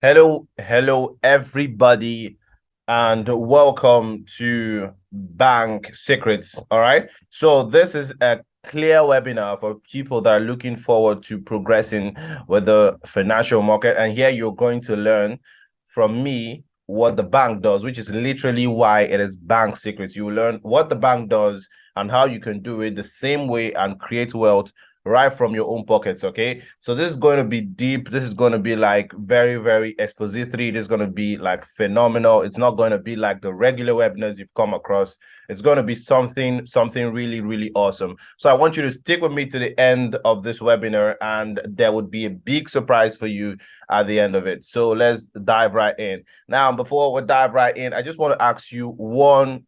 Hello, everybody, and welcome to Bank Secrets. All right. So, this is a clear webinar for people that are looking forward to progressing with the financial market. And here you're going to learn from me what the bank does, which is literally why it is Bank Secrets. You will learn what the bank does and how you can do it the same way and create wealth right from your own pockets. Okay, so this is going to be deep. This is going to be like very expository. This is going to be like phenomenal. It's not going to be like the regular webinars you've come across. It's going to be something really awesome. So I want you to stick with me to the end of this webinar, and there would be a big surprise for you at the end of it. So let's dive right in. Now, before we dive right in, I just want to ask you one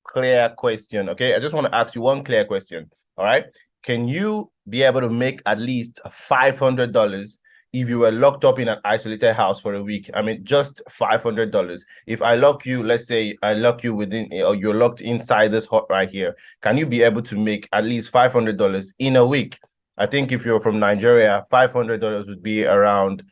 clear question. Okay, I just want to ask you one clear question. All right, can you be able to make at least $500 if you were locked up in an isolated house for a week? I mean, just $500. If I lock you, let's say I lock you within, or you're locked inside this hut right here, can you be able to make at least $500 in a week? I think if you're from Nigeria, $500 would be around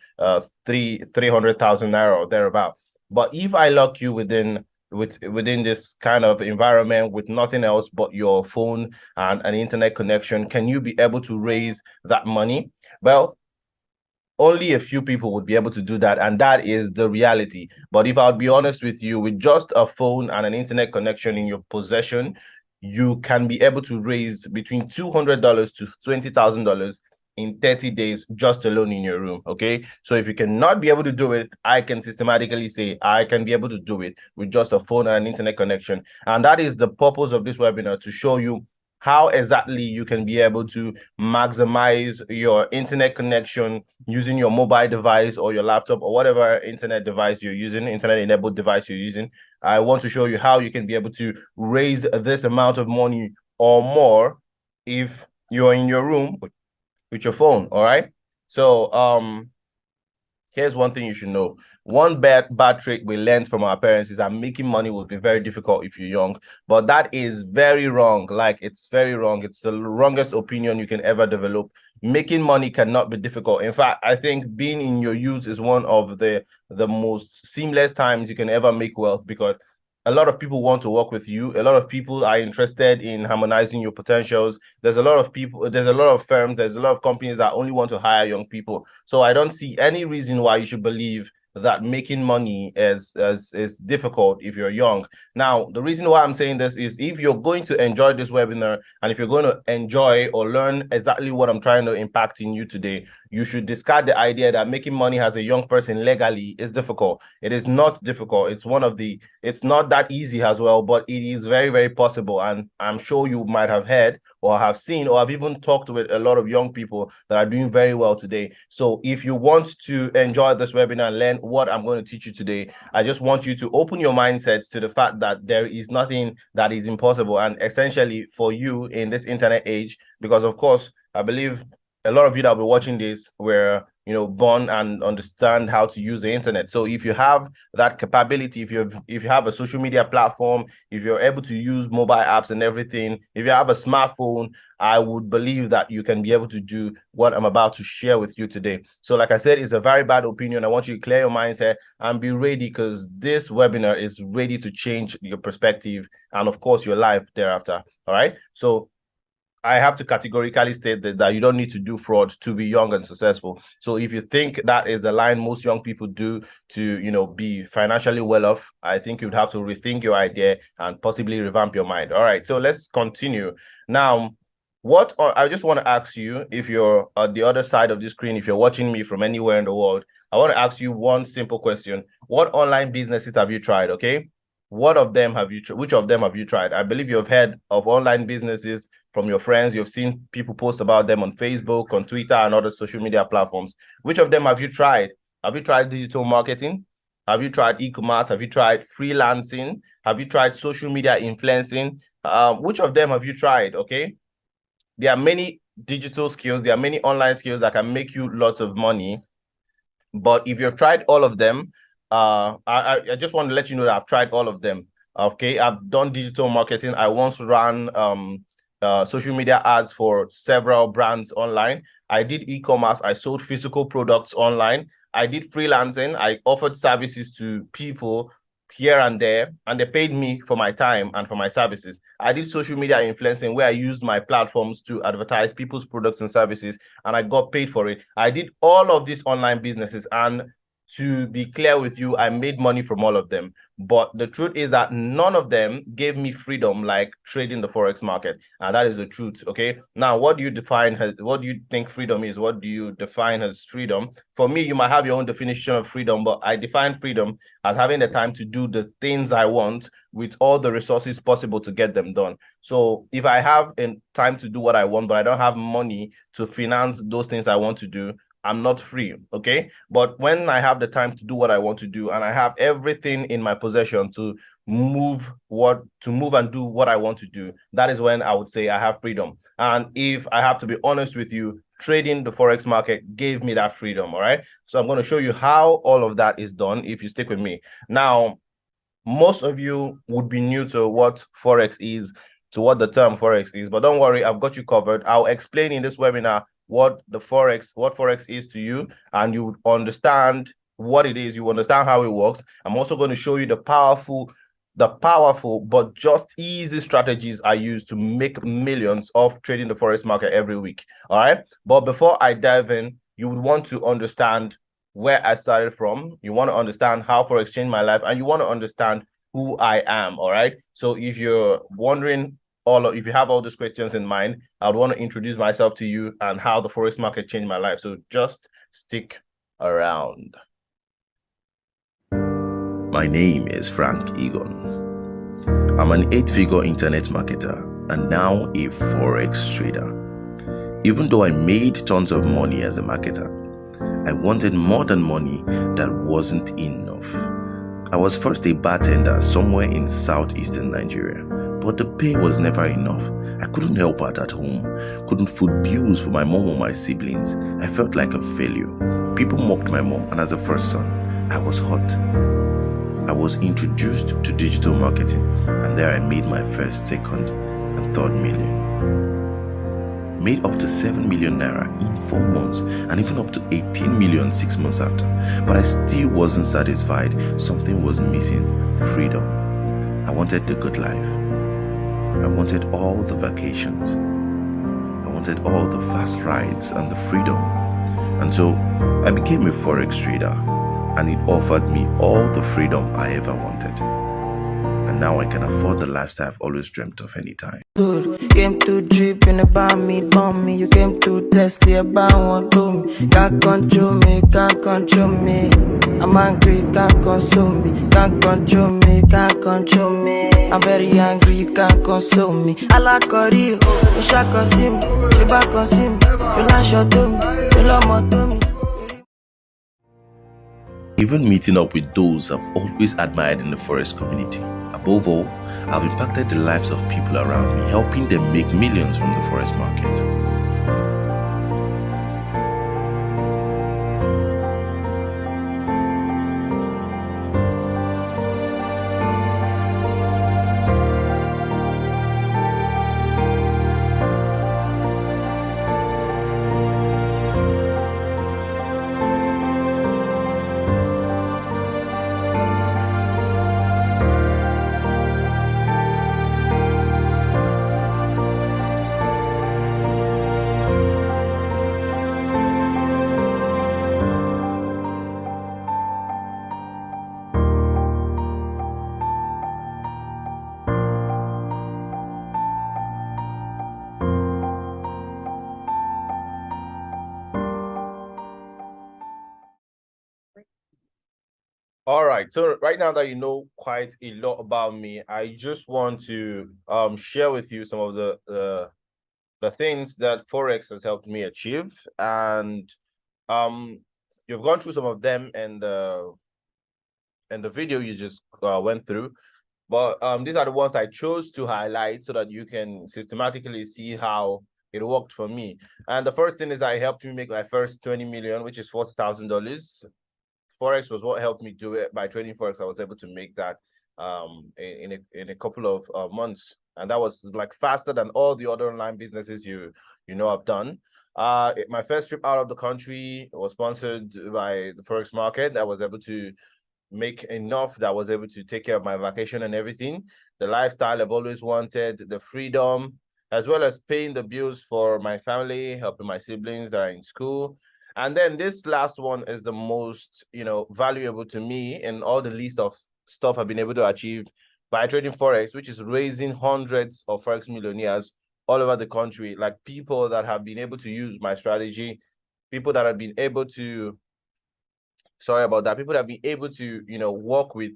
300,000 naira or thereabout. But if I lock you within this kind of environment with nothing else but your phone and an internet connection, can you be able to raise that money? Well, only a few people would be able to do that, and that is the reality. But if I'll be honest with you, with just a phone and an internet connection in your possession, you can be able to raise between $200 to $20,000 in 30 days just alone in your room. Okay, so if you cannot be able to do it, I can systematically say I can be able to do it with just a phone and an internet connection. And that is the purpose of this webinar, to show you how exactly you can be able to maximize your internet connection using your mobile device or your laptop or whatever internet device you're using, internet enabled device you're using. I want to show you how you can be able to raise this amount of money or more if you're in your room with your phone. All right. So here's one thing you should know. One bad trait we learned from our parents is that making money will be very difficult if you're young. But that is very wrong. Like, it's very wrong. It's the wrongest opinion you can ever develop. Making money cannot be difficult. In fact, I think being in your youth is one of the most seamless times you can ever make wealth, because a lot of people want to work with you. A lot of people are interested in harmonizing your potentials. There's a lot of people, there's a lot of firms, there's a lot of companies that only want to hire young people. So I don't see any reason why you should believe that making money is difficult if you're young. Now, the reason why I'm saying this is, if you're going to enjoy this webinar and if you're going to enjoy or learn exactly what I'm trying to impact in you today, you should discard the idea that making money as a young person legally is difficult. It is not difficult. It's not that easy as well, but it is very possible. And I'm sure you might have heard or have seen or have even talked with a lot of young people that are doing very well today. So if you want to enjoy this webinar and learn what I'm going to teach you today, I just want you to open your mindsets to the fact that there is nothing that is impossible, and essentially for you in this internet age, because of course, I believe a lot of you that will be watching this were, born and understand how to use the internet. So if you have that capability, if you have a social media platform, if you're able to use mobile apps and everything, if you have a smartphone, I would believe that you can be able to do what I'm about to share with you today. So like I said, it's a very bad opinion. I want you to clear your mindset and be ready, because this webinar is ready to change your perspective and of course your life thereafter. All right. So I have to categorically state that you don't need to do fraud to be young and successful. So if you think that is the line most young people do to, be financially well off, I think you'd have to rethink your idea and possibly revamp your mind. All right, so let's continue. Now, I just want to ask you, if you're at the other side of the screen, if you're watching me from anywhere in the world, I want to ask you one simple question. What online businesses have you tried? Okay. Which of them have you tried? I believe you've heard of online businesses from your friends. You've seen people post about them on Facebook, on Twitter, and other social media platforms. Which of them have you tried? Have you tried digital marketing? Have you tried e-commerce? Have you tried freelancing? Have you tried social media influencing? Which of them have you tried? Okay. There are many digital skills. There are many online skills that can make you lots of money. But if you've tried all of them, I just want to let you know that I've tried all of them. Okay, I've done digital marketing. I once ran social media ads for several brands online. I did e-commerce. I sold physical products online. I did freelancing. I offered services to people here and there, and they paid me for my time and for my services. I did social media influencing where I used my platforms to advertise people's products and services, and I got paid for it. I did all of these online businesses, and to be clear with you, I made money from all of them. But the truth is that none of them gave me freedom like trading the Forex market. And that is the truth. Okay. Now, what do you think freedom is? What do you define as freedom? For me, you might have your own definition of freedom, but I define freedom as having the time to do the things I want with all the resources possible to get them done. So if I have time to do what I want, but I don't have money to finance those things I want to do, I'm not free, okay? But when I have the time to do what I want to do and I have everything in my possession to move and do what I want to do, that is when I would say I have freedom. And if I have to be honest with you, trading the Forex market gave me that freedom, all right? So I'm going to show you how all of that is done if you stick with me. Now, most of you would be new to what Forex is, to what the term Forex is, but don't worry, I've got you covered. I'll explain in this webinar what Forex is to you, and you understand what it is, you understand how it works. I'm also going to show you the powerful but just easy strategies I use to make millions of trading the Forex market every week. All right. But before I dive in, you would want to understand where I started from. You want to understand how Forex changed my life, and you want to understand who I am. All right. So if you're wondering if you have all these questions in mind, I would want to introduce myself to you and how the Forex market changed my life. So just stick around. My name is Frank Egon. I'm an 8-figure internet marketer and now a Forex trader. Even though I made tons of money as a marketer, I wanted more than money that wasn't enough. I was first a bartender somewhere in southeastern Nigeria, but the pay was never enough. I couldn't help out at home, couldn't foot bills for my mom or my siblings. I felt like a failure. People mocked my mom, and as a first son, I was hot. I was introduced to digital marketing, and there I made my first, second, and third million. Made up to 7 million naira in 4 months, and even up to 18 million 6 months after. But I still wasn't satisfied. Something was missing: freedom. I wanted the good life. I wanted all the vacations. I wanted all the fast rides and the freedom. And so I became a Forex trader, and it offered me all the freedom I ever wanted. And now I can afford the lifestyle I've always dreamt of anytime. Came to dripping about me, bomb me. You came to test it about one to me. Can't control me, can't control me. I'm angry, can't console me. Can't control me, can't control me. I'm very angry, you can't console me. I like Cory, you shall consume. You back consume. You not shot to me, you love more to me. Even meeting up with those I've always admired in the Forex community. Above all, I've impacted the lives of people around me, helping them make millions from the Forex market. All right. So right now that you know quite a lot about me, I just want to share with you some of the things that Forex has helped me achieve. And you've gone through some of them and the video you just went through. But these are the ones I chose to highlight so that you can systematically see how it worked for me. And the first thing is I helped me make my first 20 million, which is $40,000. Forex was what helped me do it. By trading Forex, I was able to make that in a couple of months. and that was like faster than all the other online businesses you know I've done. My first trip out of the country was sponsored by the Forex market. I was able to make enough that I was able to take care of my vacation and everything. The lifestyle I've always wanted, the freedom, as well as paying the bills for my family, helping my siblings that are in school. And then this last one is the most, valuable to me in all the list of stuff I've been able to achieve by trading Forex, which is raising hundreds of Forex millionaires all over the country, like people that have been able to use my strategy, people that have been able to, sorry about that, people that have been able to, work with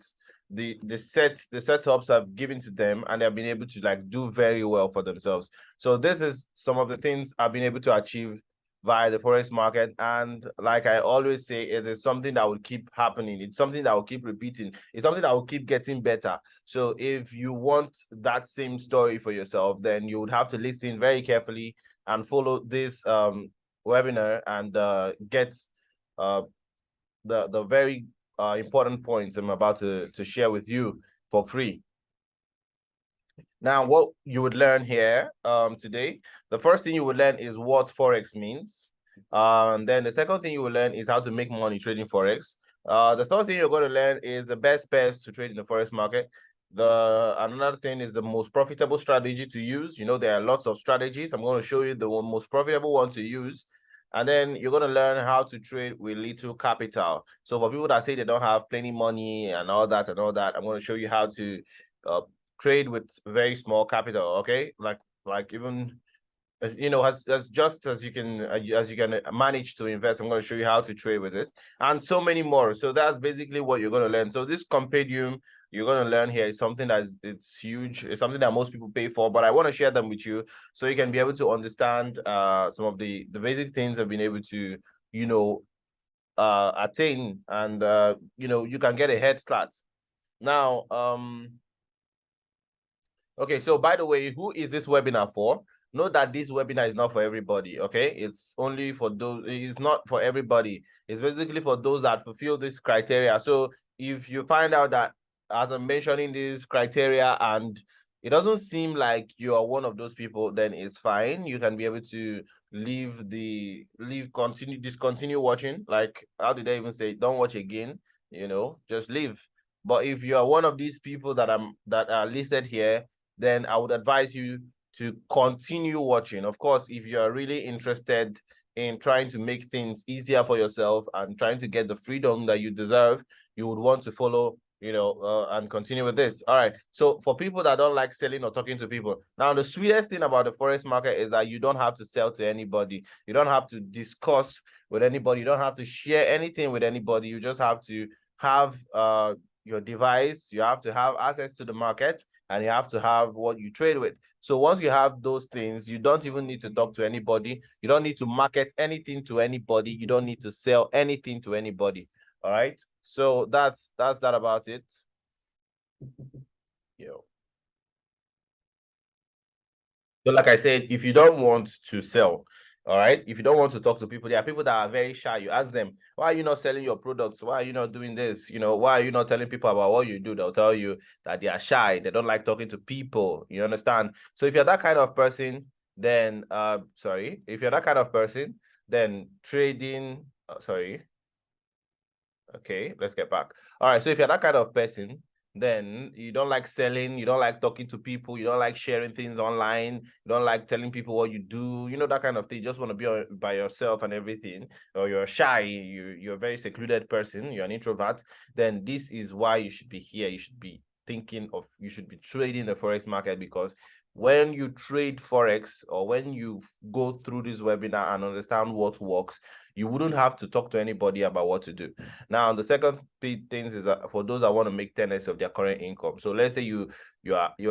the setups I've given to them, and they've been able to like do very well for themselves. So this is some of the things I've been able to achieve via the Forex market. And like I always say, it is something that will keep happening. It's something that will keep repeating. It's something that will keep getting better. So if you want that same story for yourself, then you would have to listen very carefully and follow this webinar and get the very important points I'm about to share with you for free. Now, what you would learn here today, the first thing you would learn is what Forex means. And then the second thing you will learn is how to make money trading Forex. The third thing you're going to learn is the best pairs to trade in the Forex market. Another thing is the most profitable strategy to use. There are lots of strategies. I'm going to show you the most profitable one to use. And then you're going to learn how to trade with little capital. So for people that say they don't have plenty money and all that, I'm going to show you how to trade with very small capital. Okay, like even as just as you can manage to invest. I'm going to show you how to trade with it, and so many more. So that's basically what you're going to learn. So this compendium you're going to learn here is something it's huge. It's something that most people pay for, but I want to share them with you so you can be able to understand some of the basic things I've been able to attain, and you can get a head start. Now, okay, so by the way, who is this webinar for? Note that this webinar is not for everybody, okay? It's only for those, it's not for everybody. It's basically for those that fulfill this criteria. So if you find out that, as I'm mentioning this criteria, and it doesn't seem like you are one of those people, then it's fine. You can be able to discontinue watching. Like, how did I even say, don't watch again, just leave. But if you are one of these people that are listed here, then I would advise you to continue watching. Of course, if you are really interested in trying to make things easier for yourself and trying to get the freedom that you deserve, you would want to follow, and continue with this. All right. So for people that don't like selling or talking to people, now the sweetest thing about the Forex market is that you don't have to sell to anybody. You don't have to discuss with anybody. You don't have to share anything with anybody. You just have to have your device. You have to have access to the market, and you have to have what you trade with. So once you have those things, you don't even need to talk to anybody. You don't need to market anything to anybody. You don't need to sell anything to anybody. All right. So that's that about it. So like I said, if you don't want to sell, all right, if you don't want to talk to people, there are people that are very shy. You ask them, why are you not selling your products? Why are you not doing this? Why are you not telling people about what you do? They'll tell you that they are shy. They don't like talking to people. You understand? So if you're that kind of person, then if you're that kind of person, then trading, okay, let's get back. All right, so if you're that kind of person, then you don't like selling, you don't like talking to people, you don't like sharing things online, you don't like telling people what you do, that kind of thing. You just want to be by yourself and everything, or you're shy, you're a very secluded person, you're an introvert, then this is why you should be here. You should be you should be trading the Forex market, because when you trade Forex, or when you go through this webinar and understand what works, you wouldn't have to talk to anybody about what to do. Now, the second big things is that for those that want to make 10x of their current income. So let's say you're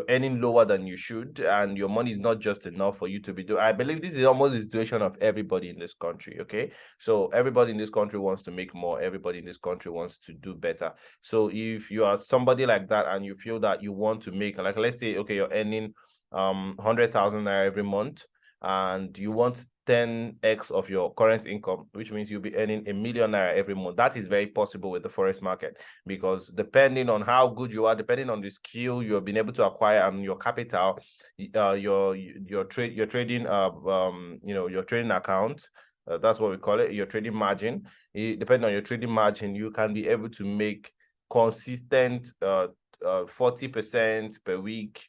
earning lower than you should, and your money is not just enough for you to be doing. I believe this is almost the situation of everybody in this country. Okay, so everybody in this country wants to make more. Everybody in this country wants to do better. So if you are somebody like that and you feel that you want to make, like, let's say, okay, you're earning 100,000 naira every month, and you want 10x of your current income, which means you'll be earning $1 million every month. That is very possible with the Forex market, because depending on how good you are, depending on the skill you have been able to acquire and your capital, your trading your trading account, that's what we call it, your trading margin. Depending on your trading margin, you can be able to make consistent 40% per week,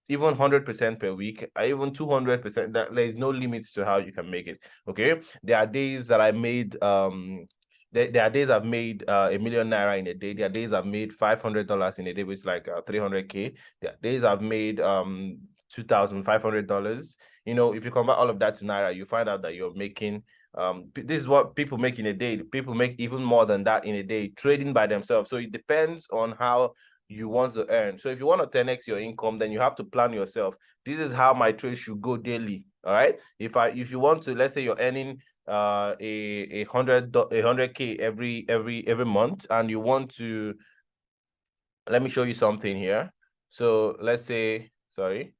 even 100% per week, even 200%. That there is no limits to how you can make it. Okay, there are days that I made there are days I've made $1 million in a day. There are days I've made $500 in a day, which is like 300K. There are days I've made $2,500. You know, if you convert all of that to naira, you find out that you're making this is what people make in a day. People make even more than that in a day trading by themselves. So it depends on how you want to earn. So if you want to 10x your income, then you have to plan yourself. This is how my trade should go daily. All right. If you want to, let's say you're earning a 100K every month, and you want to, let me show you something here. So let's say, sorry,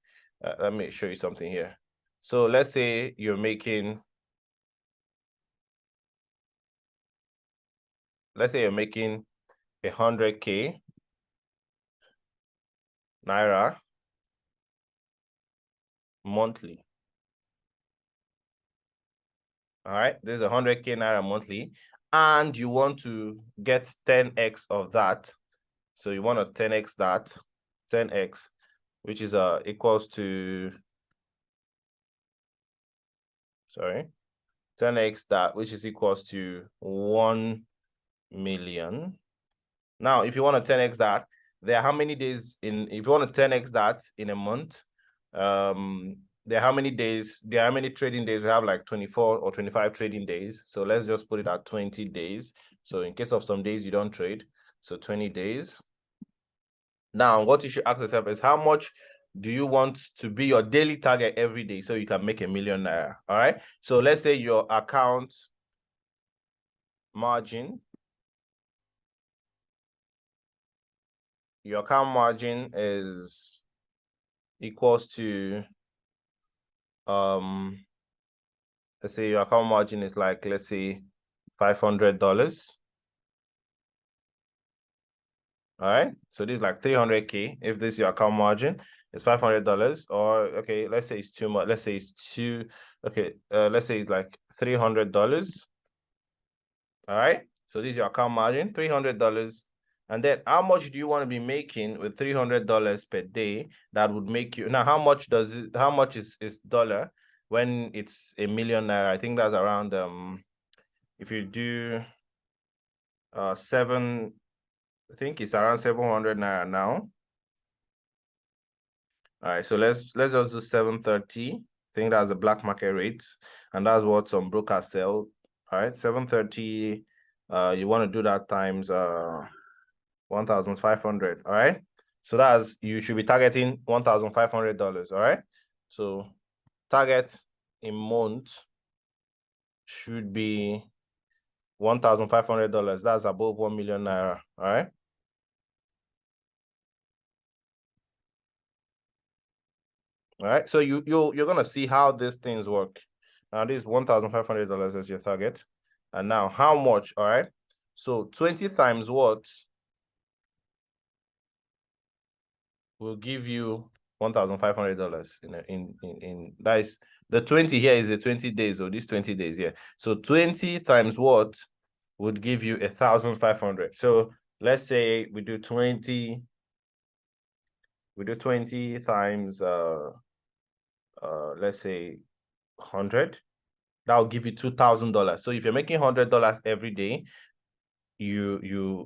let me show you something here. So let's say you're making, let's say you're making 100K naira monthly. All right, this is 100K naira monthly, and you want to get 10x of that. So you want to 10x that, 10x, which is equals to, sorry, 10x that, which is equals to 1 million. Now, if you want to 10x that, there are how many days in, if you want to 10x that in a month, there are how many days, there are how many trading days? We have like 24 or 25 trading days. So let's just put it at 20 days. So in case of some days you don't trade, so 20 days. Now, what you should ask yourself is, how much do you want to be your daily target every day so you can make $1 million naira? All right. So let's say your account margin, is equals to let's say your account margin is like, let's say $500. All right, so this is like 300K. If this is your account margin, it's $500. Or okay, let's say it's too much. Let's say it's two. Okay, let's say it's like $300. All right, so this is your account margin, $300. And then how much do you want to be making with $300 per day? That would make you, now how much does it, how much is dollar when it's $1 million naira? I think that's around if you do I think it's around 700 naira now. All right, so let's just do 730. I think that's the black market rate, and that's what some brokers sell. All right, 730. You want to do that times 1,500. All right, so that's, you should be targeting $1,500. All right, so target in month should be $1,500. That's above 1 million naira. All right. All right, so you're gonna see how these things work. Now this $1,500 is your target, and now how much? All right, so 20 times what will give you $1,500 in that is the 20 here is the 20 days, or these 20 days here. So 20 times what would give you 1,500. So let's say we do 20 times let's say 100. That will give you $2,000. So if you're making $100 every day, you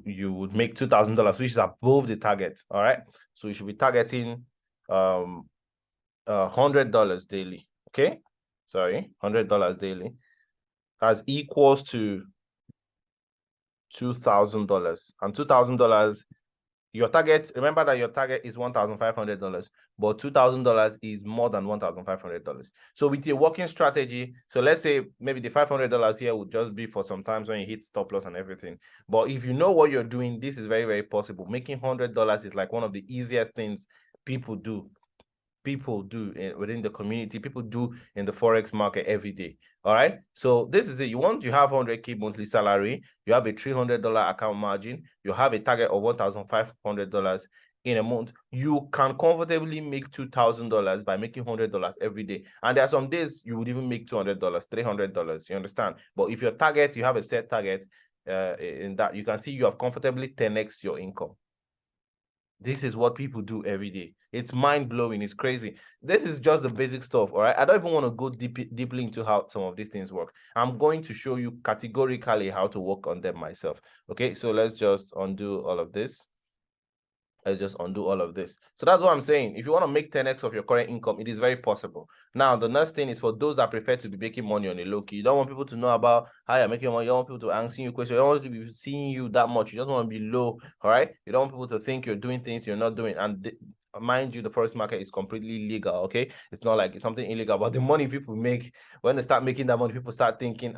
would make $2,000, which is above the target. All right, so you should be targeting $100 daily. Okay, sorry, $100 daily. That's equals to $2,000, and $2,000, your target, remember that your target is $1,500, but $2,000 is more than $1,500. So with your working strategy, so let's say maybe the $500 here would just be for sometimes when you hit stop loss and everything. But if you know what you're doing, this is very, very possible. Making $100 is like one of the easiest things people do. people do within the community, people do in the Forex market every day. All right. So this is it. You have 100K monthly salary, you have a $300 account margin, you have a target of $1,500 in a month. You can comfortably make $2,000 by making $100 every day. And there are some days you would even make $200, $300. You understand? But if your target, you have a set target, in that, you can see you have comfortably 10x your income. This is what people do every day. It's mind-blowing. It's crazy. This is just the basic stuff, all right? I don't even want to go deeply into how some of these things work. I'm going to show you categorically how to work on them myself. Okay, so let's just undo all of this. Let's just undo all of this. So that's what I'm saying. If you want to make 10x of your current income, it is very possible. Now, the next thing is for those that prefer to be making money on a low key. You don't want people to know about how you're making money. You don't want people to answer you questions. You don't want to be seeing you that much. You just want to be low, all right? You don't want people to think you're doing things you're not doing. And mind you, the Forex market is completely legal, okay? It's not like it's something illegal, but the money people make, when they start making that money, people start thinking,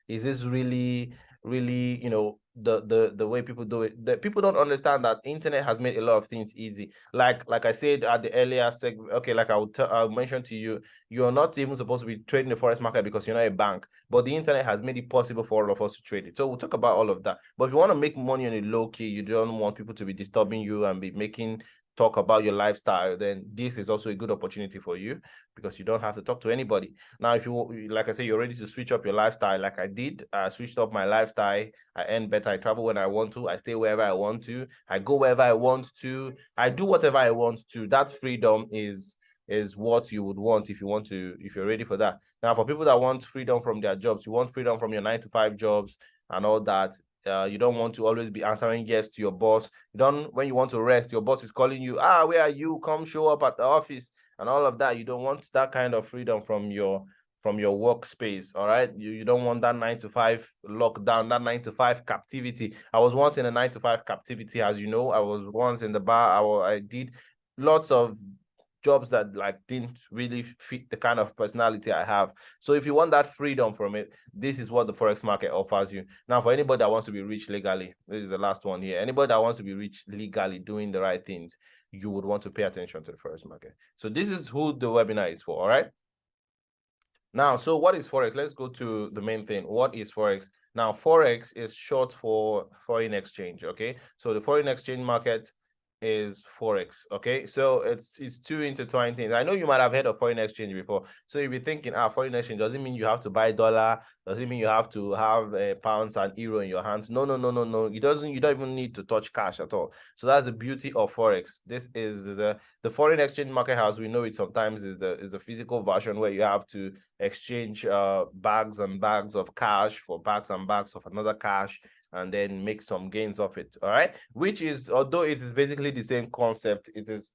is this really, you know, the way people do it? The people don't understand that internet has made a lot of things easy. Like I said at the earlier segment, okay, like I'll mention to you, you're not even supposed to be trading the Forex market because you're not a bank, but the internet has made it possible for all of us to trade it. So we'll talk about all of that. But if you want to make money on a low key, you don't want people to be disturbing you and be making talk about your lifestyle, then this is also a good opportunity for you because you don't have to talk to anybody. Now, if you, like I say, you're ready to switch up your lifestyle, like I did, I switched up my lifestyle. I earn better. I travel when I want to. I stay wherever I want to. I go wherever I want to. I do whatever I want to. That freedom is what you would want if you're ready for that. Now, for people that want freedom from their jobs, you want freedom from your 9-to-5 jobs and all that. You don't want to always be answering yes to your boss. When you want to rest, your boss is calling you, where are you? Come show up at the office and all of that. You don't want that kind of freedom from your workspace. All right. You don't want that 9-to-5 lockdown, that 9-to-5 captivity. I was once in a 9-to-5 captivity, as you know. I was once in the bar. I did lots of jobs that like didn't really fit the kind of personality I have. So if you want that freedom from it, this is what the Forex market offers you. Now, for anybody that wants to be rich legally, this is the last one here. Anybody that wants to be rich legally, doing the right things, you would want to pay attention to the Forex market. So this is who the webinar is for, all right? Now, so what is Forex? Let's go to the main thing. What is Forex? Now, Forex is short for foreign exchange, okay? So the foreign exchange market is Forex, okay? So it's two intertwined things. I know you might have heard of foreign exchange before. So you'll be thinking, foreign exchange doesn't mean you have to buy dollar, doesn't mean you have to have pounds and euro in your hands. No. You don't even need to touch cash at all. So that's the beauty of Forex. This is the foreign exchange market, as we know it sometimes, is the physical version where you have to exchange bags and bags of cash for bags and bags of another cash, and then make some gains of it. All right, which is, although it is basically the same concept, it is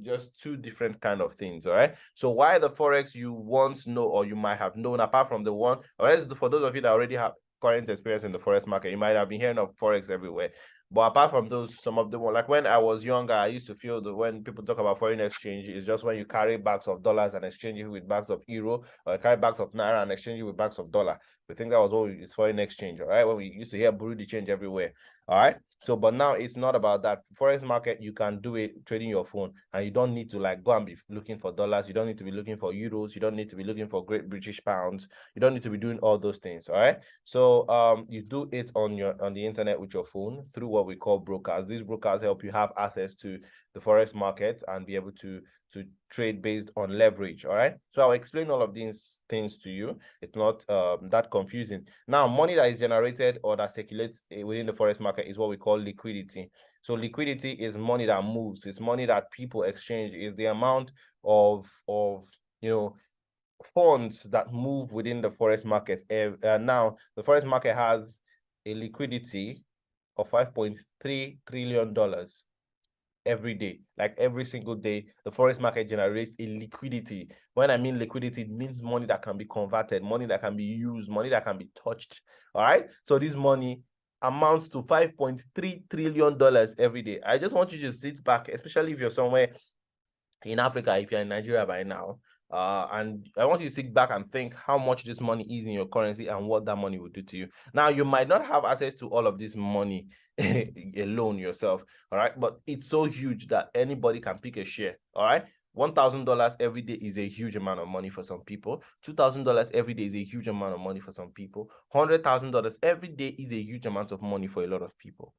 just two different kind of things. All right, so why the Forex you once know, or you might have known, apart from the one, or else for those of you that already have current experience in the Forex market, you might have been hearing of Forex everywhere. But apart from those, some of them, like when I was younger, I used to feel that when people talk about foreign exchange, it's just when you carry bags of dollars and exchange it with bags of euro, or carry bags of naira and exchange it with bags of dollar. We think that was what is foreign exchange, all right? When we used to hear bureau de change everywhere, all right? So, but now it's not about that. Forex market, you can do it trading your phone, and you don't need to like go and be looking for dollars. You don't need to be looking for euros. You don't need to be looking for Great British pounds. You don't need to be doing all those things, all right? So, you do it on the internet with your phone through what we call brokers. These brokers help you have access to the Forex market and be able to trade based on leverage. All right, so I'll explain all of these things to you. It's not that confusing. Now, money that is generated or that circulates within the Forex market is what we call liquidity. So liquidity is money that moves. It's money that people exchange. Is the amount of funds that move within the Forex market. Now the Forex market has a liquidity of $5.3 trillion every day. Like every single day, the Forex market generates a liquidity. When I mean liquidity, it means money that can be converted, money that can be used, money that can be touched. All right, so this money amounts to $5.3 trillion every day. I just want you to sit back, especially if you're somewhere in Africa, if you're in Nigeria by now, and I want you to sit back and think how much this money is in your currency and what that money will do to you. Now, you might not have access to all of this money alone yourself, all right? But it's so huge that anybody can pick a share, all right? $1,000 every day is a huge amount of money for some people. $2,000 every day is a huge amount of money for some people. $100,000 every day is a huge amount of money for a lot of people.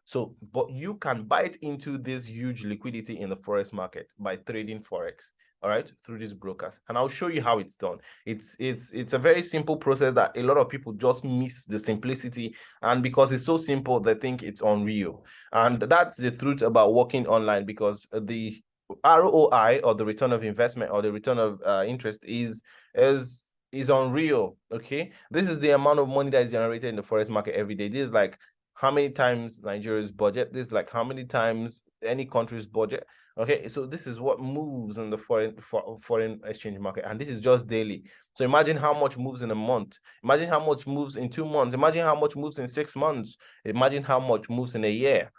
So, but you can bite into this huge liquidity in the Forex market by trading Forex, all right, through these brokers. And I'll show you how it's done. It's a very simple process that a lot of people just miss the simplicity. And because it's so simple, they think it's unreal. And that's the truth about working online, because the ROI, or the return of investment, or the return of interest is unreal. Okay, this is the amount of money that is generated in the Forex market every day. This is like how many times Nigeria's budget. This is like how many times any country's budget. Okay, so this is what moves in the foreign exchange market, and this is just daily. So imagine how much moves in a month. Imagine how much moves in 2 months. Imagine how much moves in 6 months. Imagine how much moves in a year.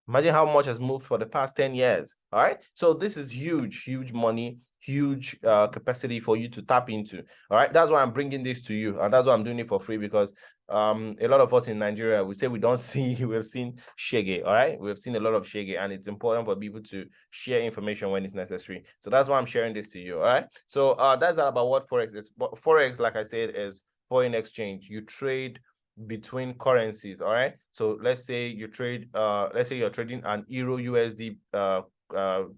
Imagine how much has moved for the past 10 years. All right. So this is huge money, huge capacity for you to tap into. All right. That's why I'm bringing this to you. And that's why I'm doing it for free, because a lot of us in Nigeria, we say we don't see, we've seen shege. All right. We've seen a lot of shege, and it's important for people to share information when it's necessary. So that's why I'm sharing this to you. All right. So that's about what Forex is. But Forex, like I said, is foreign exchange. You trade between currencies. All right, so let's say you trade let's say you're trading an Euro USD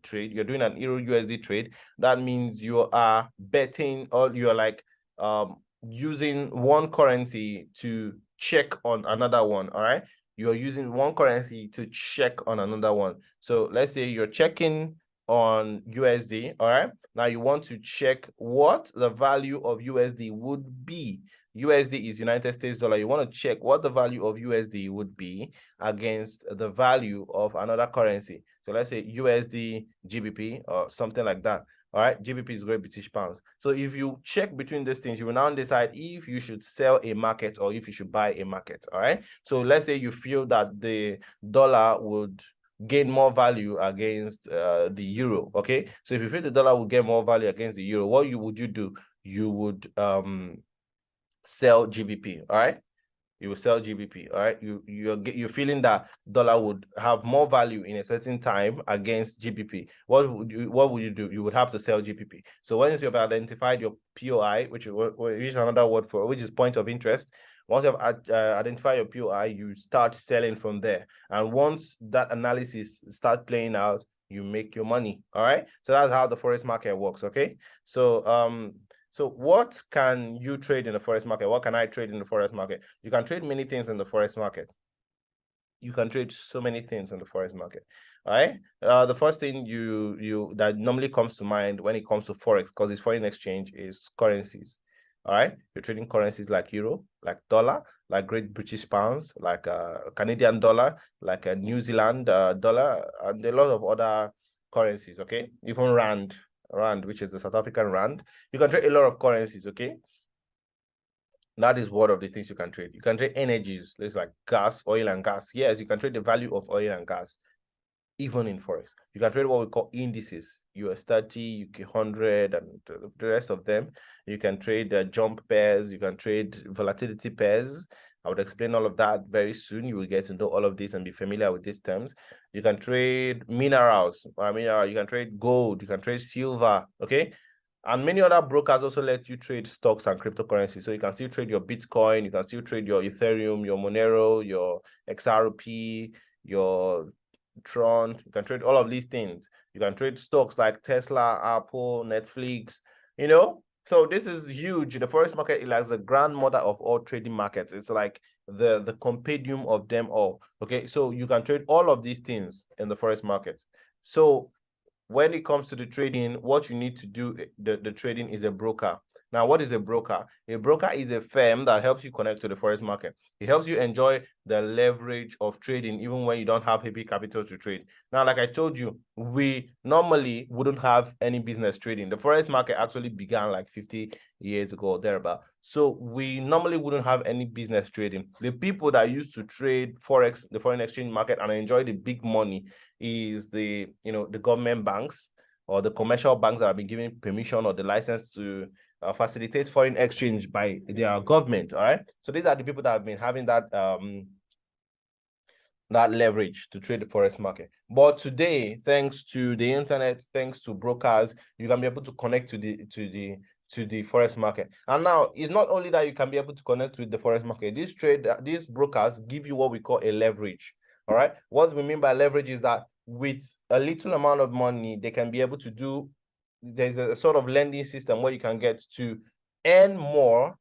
trade. You're doing an Euro USD trade. That means you are betting, or you're like using one currency to check on another one. All right, you're using one currency to check on another one. So let's say you're checking on USD. All right, now you want to check what the value of USD would be. USD is United States dollar. You want to check what the value of USD would be against the value of another currency. So let's say USD GBP or something like that. All right, GBP is Great British Pounds. So if you check between these things, you will now decide if you should sell a market or if you should buy a market. All right, so let's say you feel that the dollar would gain more value against the euro. Okay, so if you feel the dollar will gain more value against the euro, what would you do? You would sell GBP. All right, you will sell GBP. All right, you're feeling that dollar would have more value in a certain time against GBP. What would you do? You would have to sell GBP. So once you've identified your POI, which is another word for, which is point of interest. Once you have identified your POI, you start selling from there. And once that analysis starts playing out, you make your money. All right, so that's how the Forex market works. Okay, so so what can you trade in the Forex market? What can I trade in the Forex market? You can trade many things in the Forex market. You can trade so many things in the Forex market. All right. The first thing that normally comes to mind when it comes to Forex, because it's foreign exchange, is currencies. All right. You're trading currencies like euro, like dollar, like Great British Pounds, like Canadian dollar, like a New Zealand dollar, and a lot of other currencies. Okay. Even rand, which is the South African rand. You can trade a lot of currencies. Okay. That is one of the things you can trade. You can trade energies. It's like gas, oil and gas. Yes, you can trade the value of oil and gas, even in Forex. You can trade what we call indices, US 30, UK 100, and the rest of them. You can trade jump pairs. You can trade volatility pairs. I would explain all of that very soon. You will get to know all of this and be familiar with these terms. You can trade minerals. You can trade gold. You can trade silver. Okay. And many other brokers also let you trade stocks and cryptocurrency. So you can still trade your Bitcoin, you can still trade your Ethereum, your Monero, your XRP, your Tron. You can trade all of these things. You can trade stocks like Tesla, Apple, Netflix, you know. So this is huge. The Forex market is like the grandmother of all trading markets. It's like the compendium of them all. Okay, so you can trade all of these things in the Forex market. So when it comes to the trading, what you need to do, the trading, is a broker. Now, what is a broker? A broker is a firm that helps you connect to the Forex market. It helps you enjoy the leverage of trading, even when you don't have heavy capital to trade. Now, like I told you, we normally wouldn't have any business trading. The Forex market actually began like 50 years ago or thereabout. So we normally wouldn't have any business trading. The people that used to trade Forex, the foreign exchange market, and enjoy the big money is the government banks or the commercial banks that have been given permission or the license to facilitate foreign exchange by their government. All right, so these are the people that have been having that that leverage to trade the forex market. But today, thanks to the internet, thanks to brokers, you can be able to connect to the forex market. And now it's not only that you can be able to connect with the forex market. These brokers give you what we call a leverage. All right. What we mean by leverage is that with a little amount of money, they can be able to do. There's a sort of lending system where you can get to earn more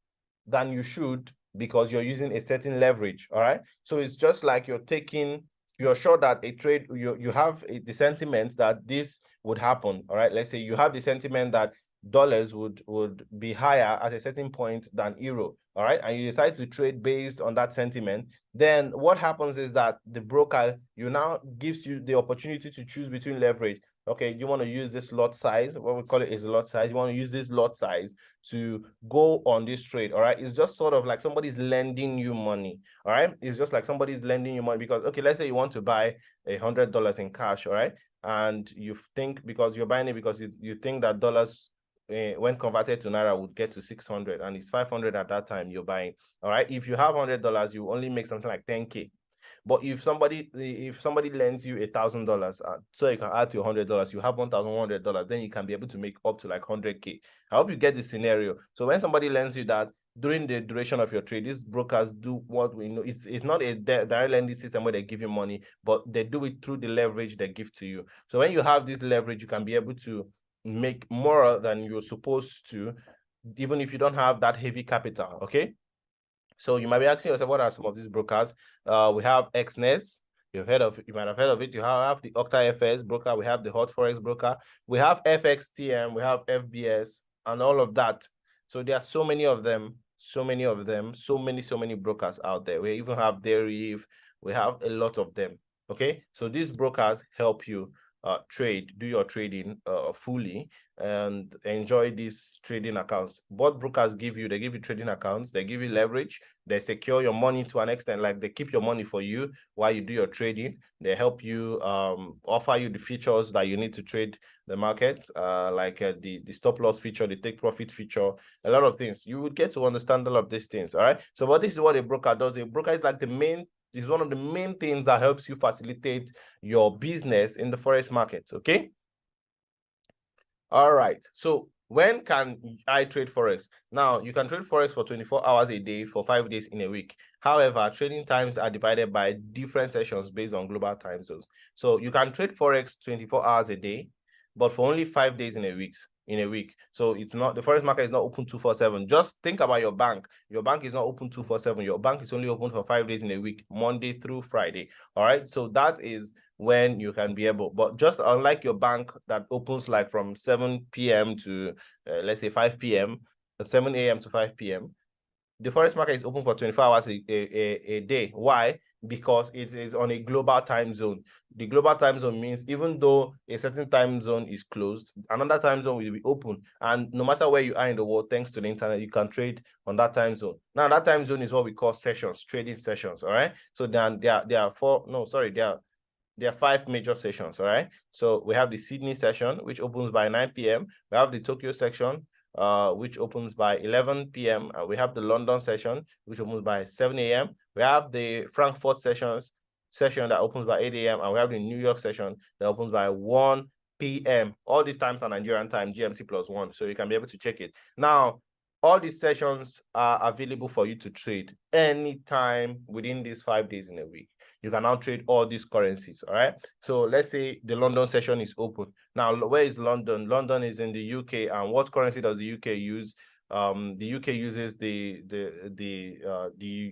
than you should because you're using a certain leverage. All right. So it's just like you're sure that a trade, you have the sentiment that this would happen. All right. Let's say you have the sentiment that dollars would be higher at a certain point than euro. All right. And you decide to trade based on that sentiment. Then what happens is that the broker now gives you the opportunity to choose between leverage. Okay, you want to use this lot size, what we call it is a lot size. You want to use this lot size to go on this trade. All right. It's just sort of like somebody's lending you money. All right. It's just like somebody's lending you money because, okay, let's say you want to buy $100 in cash. All right. And you think because you're buying it because you think that dollars when converted to naira would get to 600 and it's 500 at that time you're buying. All right. If you have $100, you only make something like 10K. But if somebody lends you $1,000, so you can add to $100, you have $1,100, then you can be able to make up to like 100K. I hope you get the scenario. So when somebody lends you that during the duration of your trade, these brokers do what we know. It's not a direct lending system where they give you money, but they do it through the leverage they give to you. So when you have this leverage, you can be able to make more than you're supposed to, even if you don't have that heavy capital. Okay. So you might be asking yourself, what are some of these brokers? We have XNES. You might have heard of it. You have the OctaFS broker. We have the Hot Forex broker. We have FXTM. We have FBS and all of that. So there are so many of them, so many brokers out there. We even have Deriv. We have a lot of them. Okay. So these brokers help you do your trading fully and enjoy these trading accounts. What brokers give you, they give you trading accounts, they give you leverage, they secure your money to an extent, like they keep your money for you while you do your trading. They help you offer you the features that you need to trade the market, like the stop loss feature, the take profit feature, a lot of things. You would get to understand all of these things. All right. So, but this is what a broker does. A broker is like is one of the main things that helps you facilitate your business in the forex market. Okay. All right. So when can I trade forex? Now you can trade forex for 24 hours a day for 5 days in a week. However, trading times are divided by different sessions based on global time zones. So you can trade forex 24 hours a day, but for only 5 days in a week. So it's not, the forex market is not open 24/7. Just think about your bank. Your bank is not open 24/7. Your bank is only open for 5 days in a week, Monday through Friday. All right. So that is when you can be able, but just unlike your bank that opens like from 7 p.m. to let's say 5 p.m., 7 a.m. to 5 p.m., the forex market is open for 24 hours a day. Why? Because it is on a global time zone. The global time zone means even though a certain time zone is closed, another time zone will be open. And no matter where you are in the world, thanks to the internet, you can trade on that time zone. Now, that time zone is what we call sessions, trading sessions. All right. So then there are 5 major sessions. All right. So we have the Sydney session, which opens by 9 p.m. We have the Tokyo section, which opens by 11 p.m. We have the London session, which opens by 7 a.m. We have the Frankfurt session that opens by 8 a.m. And we have the New York session that opens by 1 p.m. All these times are Nigerian time, GMT +1. So you can be able to check it. Now, all these sessions are available for you to trade anytime within these 5 days in a week. You can now trade all these currencies. All right. So let's say the London session is open. Now, where is London? London is in the UK. And what currency does the UK use? The UK uses the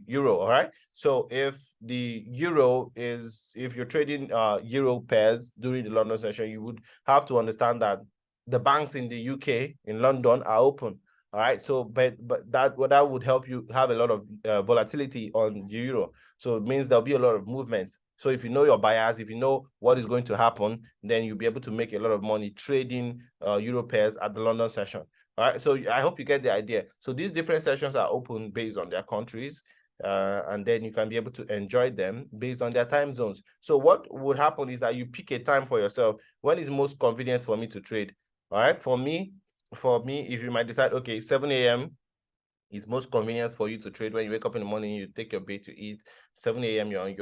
euro. All right. So if you're trading euro pairs during the London session, you would have to understand that the banks in the UK, in London, are open. All right. So, but that would help you have a lot of volatility on the euro. So it means there'll be a lot of movement. So if you know your buyers, if you know what is going to happen, then you'll be able to make a lot of money trading euro pairs at the London session. All right. So I hope you get the idea. So these different sessions are open based on their countries. And then you can be able to enjoy them based on their time zones. So what would happen is that you pick a time for yourself. When is most convenient for me to trade? All right. For me, if you might decide, okay, 7 a.m. It's most convenient for you to trade when you wake up in the morning, you take your bait to eat. 7 a.m. you're on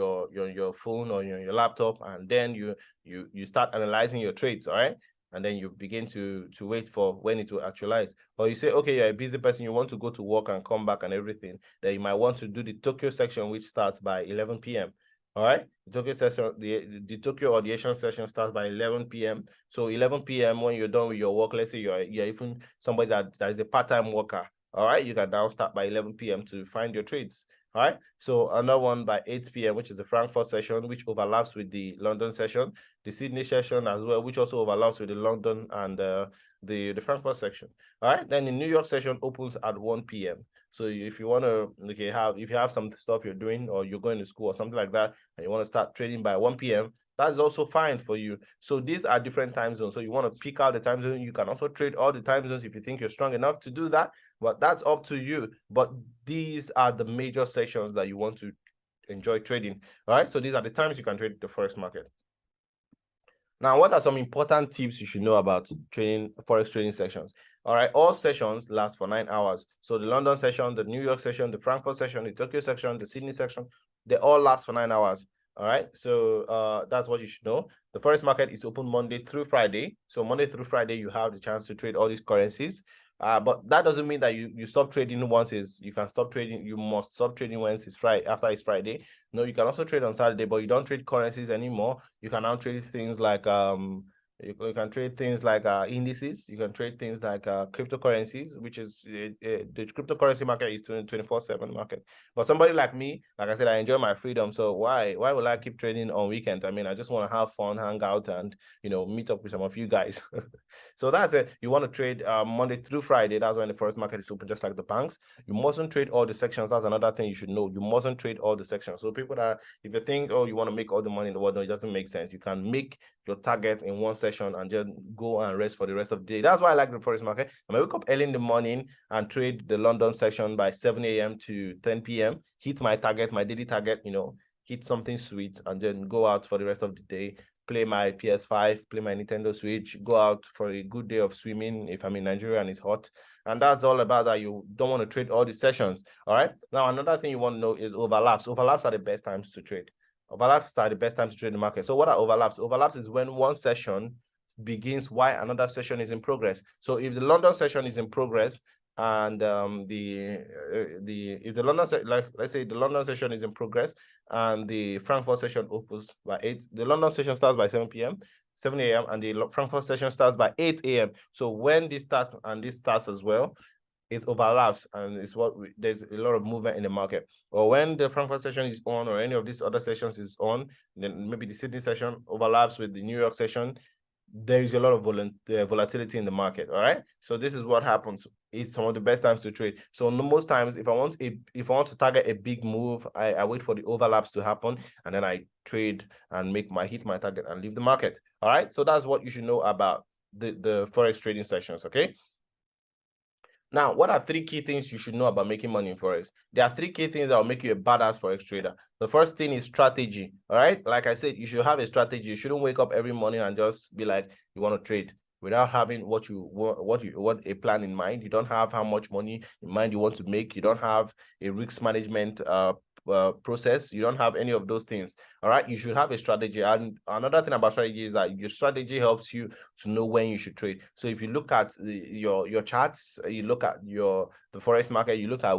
your phone or you're on your laptop, and then you start analyzing your trades, all right? And then you begin to wait for when it will actualize. Or you say, okay, you're a busy person, you want to go to work and come back and everything, then you might want to do the Tokyo section, which starts by 11 p.m. All right, the Tokyo session, the Tokyo or the Asian session starts by 11 p.m. So 11 p.m. when you're done with your work, let's say you're even somebody that is a part-time worker, all right, you can now start by 11 p.m. to find your trades. All right, so another one by 8 p.m., which is the Frankfurt session, which overlaps with the London session, the Sydney session as well, which also overlaps with the London and the Frankfurt section. All right, then the New York session opens at 1 p.m. So if you want to, okay, if you have some stuff you're doing or you're going to school or something like that, and you want to start trading by 1 p.m., that's also fine for you. So these are different time zones. So you want to pick out the time zone. You can also trade all the time zones if you think you're strong enough to do that, but that's up to you. But these are the major sessions that you want to enjoy trading. All right, so these are the times you can trade the Forex market. Now, what are some important tips you should know about trading Forex trading sessions? All right, all sessions last for 9 hours. So the London session, the New York session, the Frankfurt session, the Tokyo section, the Sydney section, they all last for 9 hours. All right, so that's what you should know. The Forex market is open Monday through Friday. So Monday through Friday, you have the chance to trade all these currencies. But that doesn't mean that you stop trading once you can stop trading. You must stop trading once it's Friday, after it's Friday. No, you can also trade on Saturday, but you don't trade currencies anymore. You can now trade things like you can trade things like indices. You can trade things like cryptocurrencies, which is the cryptocurrency market is 24/7 market. But somebody like me, like I said, I enjoy my freedom. So why will I keep trading on weekends? I mean, I just want to have fun, hang out, and meet up with some of you guys. So that's it. You want to trade Monday through Friday. That's when the first market is open, just like the banks. You mustn't trade all the sections. That's another thing you should know. You mustn't trade all the sections. So people that, if you think, oh, you want to make all the money in the world, no, it doesn't make sense. You can make your target in one session and just go and rest for the rest of the day. That's why I like the Forex market. I wake up early in the morning and trade the London section by 7 a.m. to 10 p.m. Hit my target, my daily target, hit something sweet, and then go out for the rest of the day, play my PS5, play my Nintendo Switch, go out for a good day of swimming if I'm in Nigeria and it's hot. And that's all about that. You don't want to trade all the sessions. All right. Now, another thing you want to know is overlaps. Overlaps are the best times to trade. Overlaps are the best time to trade the market. So what are overlaps? Overlaps is when one session begins while another session is in progress. So if the London session is in progress and if the London let's say the London session is in progress and the Frankfurt session opens by 8, the London session starts by 7 a.m. and the Frankfurt session starts by 8 a.m. So when this starts and this starts as well, it overlaps, and it's there's a lot of movement in the market. Or when the Frankfurt session is on, or any of these other sessions is on, then maybe the Sydney session overlaps with the New York session. There is a lot of volatility in the market. All right, so this is what happens. It's some of the best times to trade. So most times, if I want to target a big move, I wait for the overlaps to happen, and then I trade and hit my target and leave the market. All right, so that's what you should know about the Forex trading sessions. Okay. Now, what are 3 key things you should know about making money in Forex? There are 3 key things that will make you a badass Forex trader. The first thing is strategy. All right. Like I said, you should have a strategy. You shouldn't wake up every morning and just be like, you want to trade without having what a plan in mind. You don't have how much money in mind you want to make. You don't have a risk management process. You don't have any of those things. All right, you should have a strategy. And another thing about strategy is that your strategy helps you to know when you should trade. So if you look at your charts, you look at the Forex market, you look at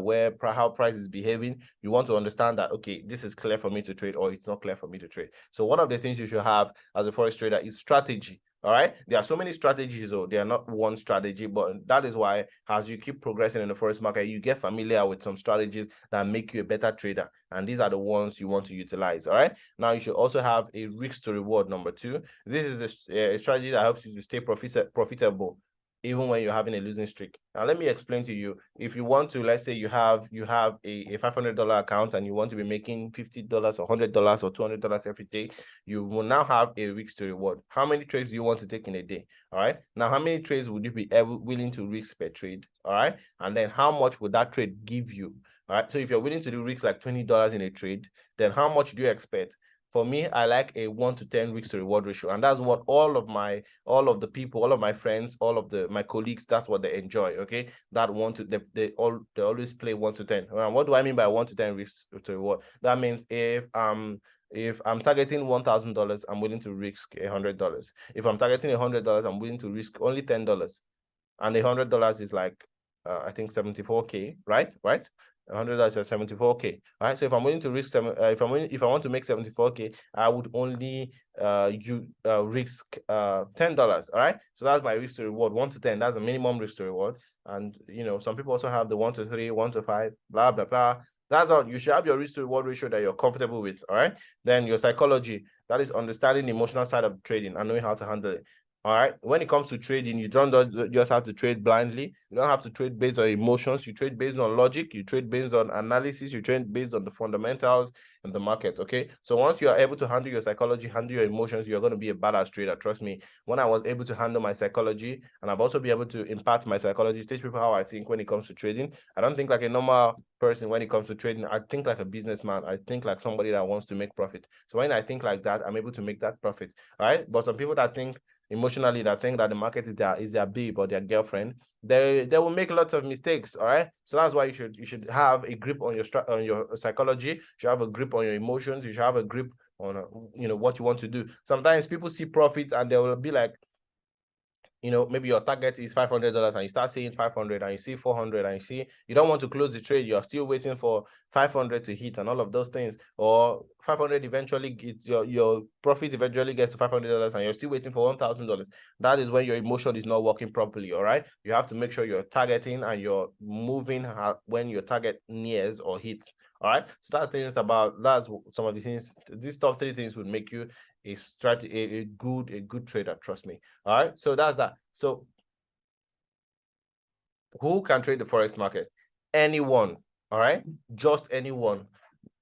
how price is behaving, you want to understand that, okay, this is clear for me to trade, or it's not clear for me to trade. So one of the things you should have as a Forex trader is strategy. All right, there are so many strategies, though. They are not one strategy, but that is why as you keep progressing in the Forex market, you get familiar with some strategies that make you a better trader, and these are the ones you want to utilize. All right, now you should also have a risk to reward number 2. This is a strategy that helps you to stay profitable even when you're having a losing streak. Now, let me explain to you. If you want to, let's say you have a $500 account and you want to be making $50 or $100 or $200 every day, you will now have a risk to reward. How many trades do you want to take in a day? All right. Now, how many trades would you be willing to risk per trade? All right. And then how much would that trade give you? All right. So if you're willing to do risk like $20 in a trade, then how much do you expect? For me, I like a 1 to 10 risk to reward ratio, and that's what all of my friends, my colleagues, that's what they enjoy. Okay, that they always play 1 to 10. What do I mean by 1 to 10 risk to reward? That means if I'm targeting $1,000, I'm willing to risk $100. If I'm targeting $100, I'm willing to risk only $10, and $100 is like I think 74K, right? $100 is 74K. All right. So if I'm willing to risk if I want to make 74K, I would only risk $10. All right. So that's my risk to reward, 1 to 10. That's the minimum risk to reward. And some people also have the 1 to 3, 1 to 5, blah blah blah. That's all. You should have your risk to reward ratio that you're comfortable with. All right. Then your psychology, that is understanding the emotional side of trading and knowing how to handle it. All right. When it comes to trading, you don't just have to trade blindly. You don't have to trade based on emotions. You trade based on logic. You trade based on analysis. You trade based on the fundamentals in the market. Okay. So once you are able to handle your psychology, handle your emotions, you're going to be a badass trader. Trust me. When I was able to handle my psychology, and I've also been able to impart my psychology, teach people how I think when it comes to trading. I don't think like a normal person when it comes to trading. I think like a businessman. I think like somebody that wants to make profit. So when I think like that, I'm able to make that profit. All right. But some people that think emotionally, that think that the market is their babe or their girlfriend, they will make lots of mistakes. All right. So that's why you should have a grip on your psychology. You should have a grip on your emotions. You should have a grip on what you want to do. Sometimes people see profit and they will be like, maybe your target is $500 and you start seeing 500 and you see 400 and you don't want to close the trade. You're still waiting for 500 to hit and all of those things, or 500 eventually gets your profit eventually gets to $500 and you're still waiting for $1,000. That is when your emotion is not working properly. All right. You have to make sure you're targeting and you're moving when your target nears or hits. All right. So that's some of the things. These top 3 things would make you a good trader. Trust me. All right. So that's that. So who can trade the Forex market? Anyone. All right. Just anyone.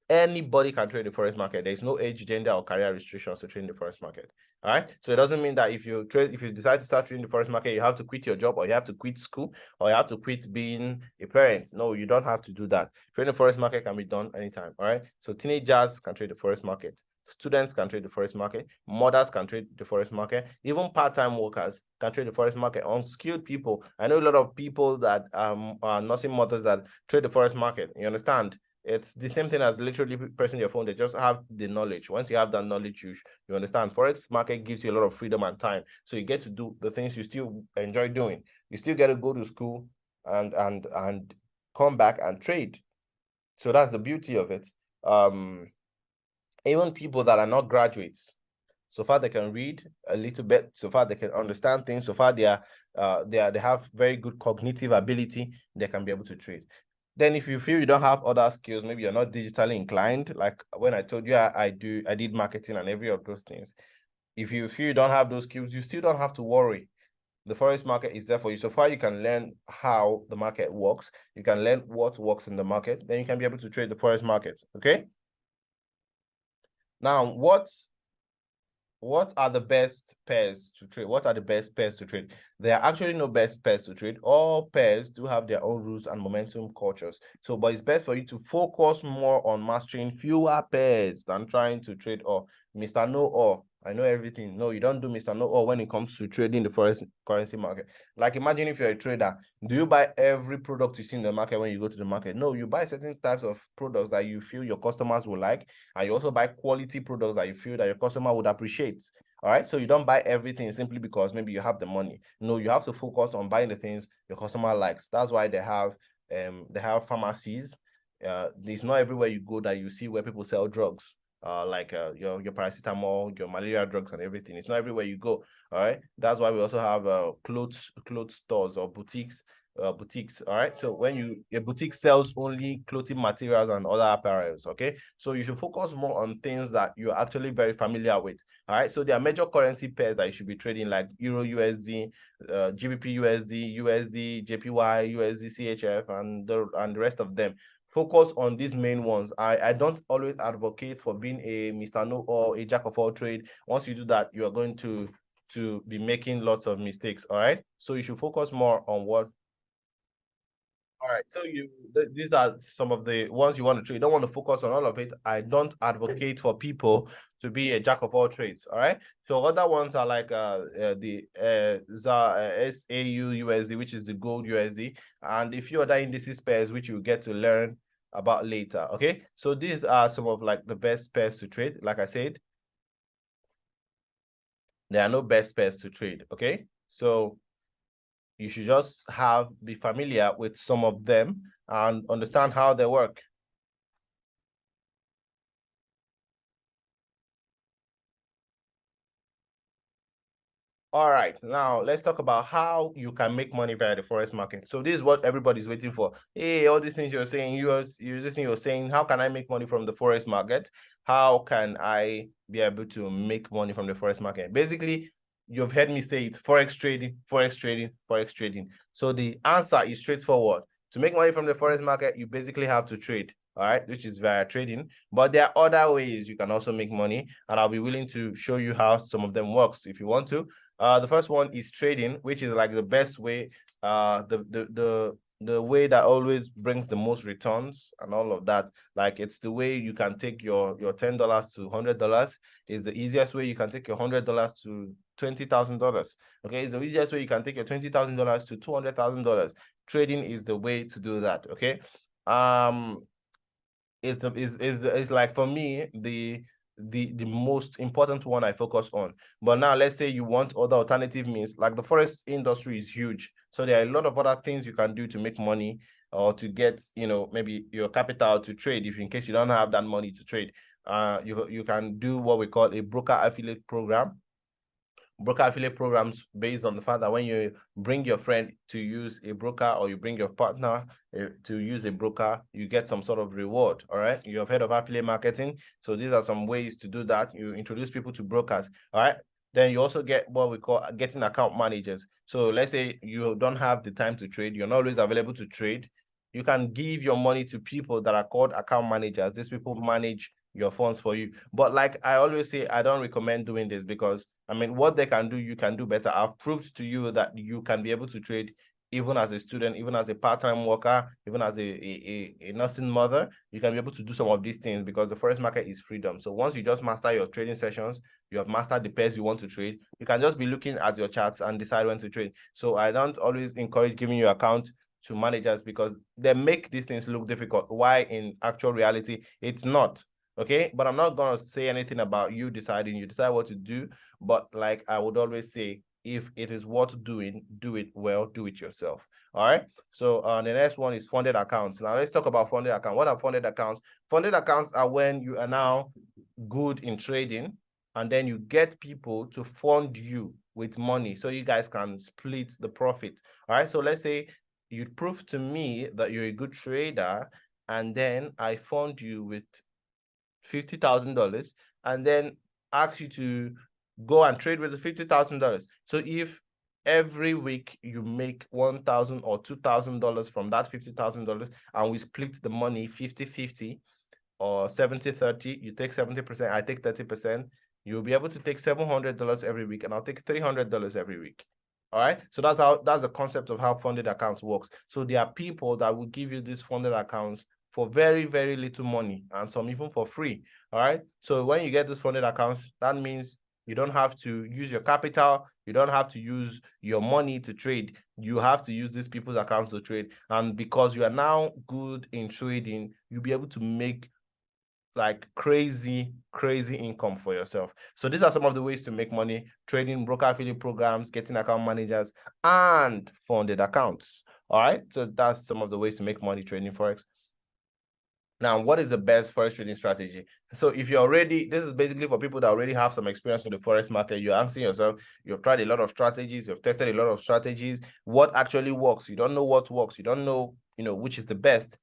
Anybody can trade the Forex market. There is no age, gender, or career restrictions to trade the Forex market. All right. So it doesn't mean that if you decide to start trading the Forex market, you have to quit your job, or you have to quit school, or you have to quit being a parent. No, you don't have to do that. Trading the Forex market can be done anytime. All right. So teenagers can trade the Forex market. Students can trade the Forex market. Mothers can trade the Forex market. Even part-time workers can trade the Forex market. Unskilled people. I know a lot of people that are nursing mothers that trade the Forex market. You understand? It's the same thing as literally pressing your phone. They just have the knowledge. Once you have that knowledge, you understand. Forex market gives you a lot of freedom and time. So you get to do the things you still enjoy doing. You still get to go to school and come back and trade. So that's the beauty of it. Even people that are not graduates, so far they can read a little bit, so far they can understand things, so far they have very good cognitive ability, they can be able to trade. Then if you feel you don't have other skills, maybe you're not digitally inclined, like when I told you I did marketing and every of those things. If you feel you don't have those skills, you still don't have to worry. The Forex market is there for you. So far, you can learn how the market works. You can learn what works in the market. Then you can be able to trade the Forex market. Okay. Now, what are the best pairs to trade? What are the best pairs to trade? There are actually no best pairs to trade. All pairs do have their own rules and momentum cultures. So, but it's best for you to focus more on mastering fewer pairs than trying to trade all. Mr. Know-all. I know everything. No, you don't do Mr. Know-all when it comes to trading the forex currency market. Like, imagine if you're a trader, do you buy every product you see in the market when you go to the market? No, you buy certain types of products that you feel your customers will like, and you also buy quality products that you feel that your customer would appreciate. All right. So you don't buy everything simply because maybe you have the money. No, you have to focus on buying the things your customer likes. That's why they have pharmacies. It's not everywhere you go that you see where people sell drugs. Like your paracetamol, your malaria drugs and everything. It's not everywhere you go. All right. That's why we also have clothes stores or boutiques. All right. So when a boutique sells only clothing materials and other apparels, okay, so you should focus more on things that you're actually very familiar with. All right. So there are major currency pairs that you should be trading, like Euro USD, GBP USD, USD JPY, USD CHF, and the rest of them. Focus on these main ones. I don't always advocate for being a Mr. Know or a jack of all trade. Once you do that, you are going to be making lots of mistakes. All right. So you should focus more on what All right, so these are some of the ones you want to trade. You don't want to focus on all of it. I don't advocate for people to be a jack of all trades. All right, so other ones are like the SAU USD, which is the gold USD, and a few other indices pairs which you get to learn about later. Okay, so these are some of like the best pairs to trade. Like I said, there are no best pairs to trade. Okay, so you should just be familiar with some of them and understand how they work. All right, now let's talk about how you can make money via the forex market. So this is what everybody's waiting for. Hey, all these things you're saying, you're saying, how can I make money from the forex market? How can I be able to make money from the forex market? Basically, you've heard me say it: forex trading, forex trading, forex trading. So the answer is straightforward. To make money from the forex market, you basically have to trade. All right, which is via trading. But there are other ways you can also make money, and I'll be willing to show you how some of them works if you want to. The first one is trading, which is like the best way, the way that always brings the most returns and all of that. Like, it's the way you can take your $10 to $100. Is the easiest way you can take your $100 to $20,000. Okay, it's the easiest way you can take your $20,000 to $200,000. Trading is the way to do that. Okay, it's like, for me, the most important one I focus on. But now let's say you want other alternative means. Like, the forex industry is huge, so there are a lot of other things you can do to make money, or to get, maybe your capital to trade, if in case you don't have that money to trade. You can do what we call a broker affiliate program. Broker affiliate programs, based on the fact that when you bring your friend to use a broker, or you bring your partner to use a broker, you get some sort of reward. All right, you have heard of affiliate marketing. So these are some ways to do that. You introduce people to brokers. All right, then you also get what we call getting account managers. So let's say you don't have the time to trade, you're not always available to trade. You can give your money to people that are called account managers. These people manage your funds for you. But like I always say, I don't recommend doing this, because I mean, what they can do, you can do better. I've proved to you that you can be able to trade even as a student, even as a part-time worker, even as a nursing mother. You can be able to do some of these things, because the forex market is freedom. So once you just master your trading sessions, you have mastered the pairs you want to trade, you can just be looking at your charts and decide when to trade. So I don't always encourage giving your account to managers, because they make these things look difficult. Why in actual reality, it's not. Okay, but I'm not gonna say anything about you deciding. You decide what to do. But like I would always say, if it is worth doing, do it well, do it yourself. All right. So the next one is funded accounts. Now let's talk about funded accounts. What are funded accounts? Funded accounts are when you are now good in trading, and then you get people to fund you with money, so you guys can split the profit. All right. So let's say you prove to me that you're a good trader, and then I fund you with $50,000, and then ask you to go and trade with the $50,000. So if every week you make $1,000 or $2,000 from that $50,000, and we split the money 50-50 or 70-30, you take 70%, I take 30%, you'll be able to take $700 every week, and I'll take $300 every week. All right, so that's the concept of how funded accounts works. So there are people that will give you these funded accounts for very, very little money, and some even for free. All right, so when you get these funded accounts, that means you don't have to use your capital, you don't have to use your money to trade. You have to use these people's accounts to trade. And because you are now good in trading, you'll be able to make like crazy income for yourself. So these are some of the ways to make money: trading, broker affiliate programs, getting account managers, and funded accounts. All right, so that's some of the ways to make money trading forex. Now, what is the best forex trading strategy? So if you're already, this is basically for people that already have some experience in the forex market. You're asking yourself, you've tried a lot of strategies, you've tested a lot of strategies, what actually works? You don't know what works, you don't know, which is the best.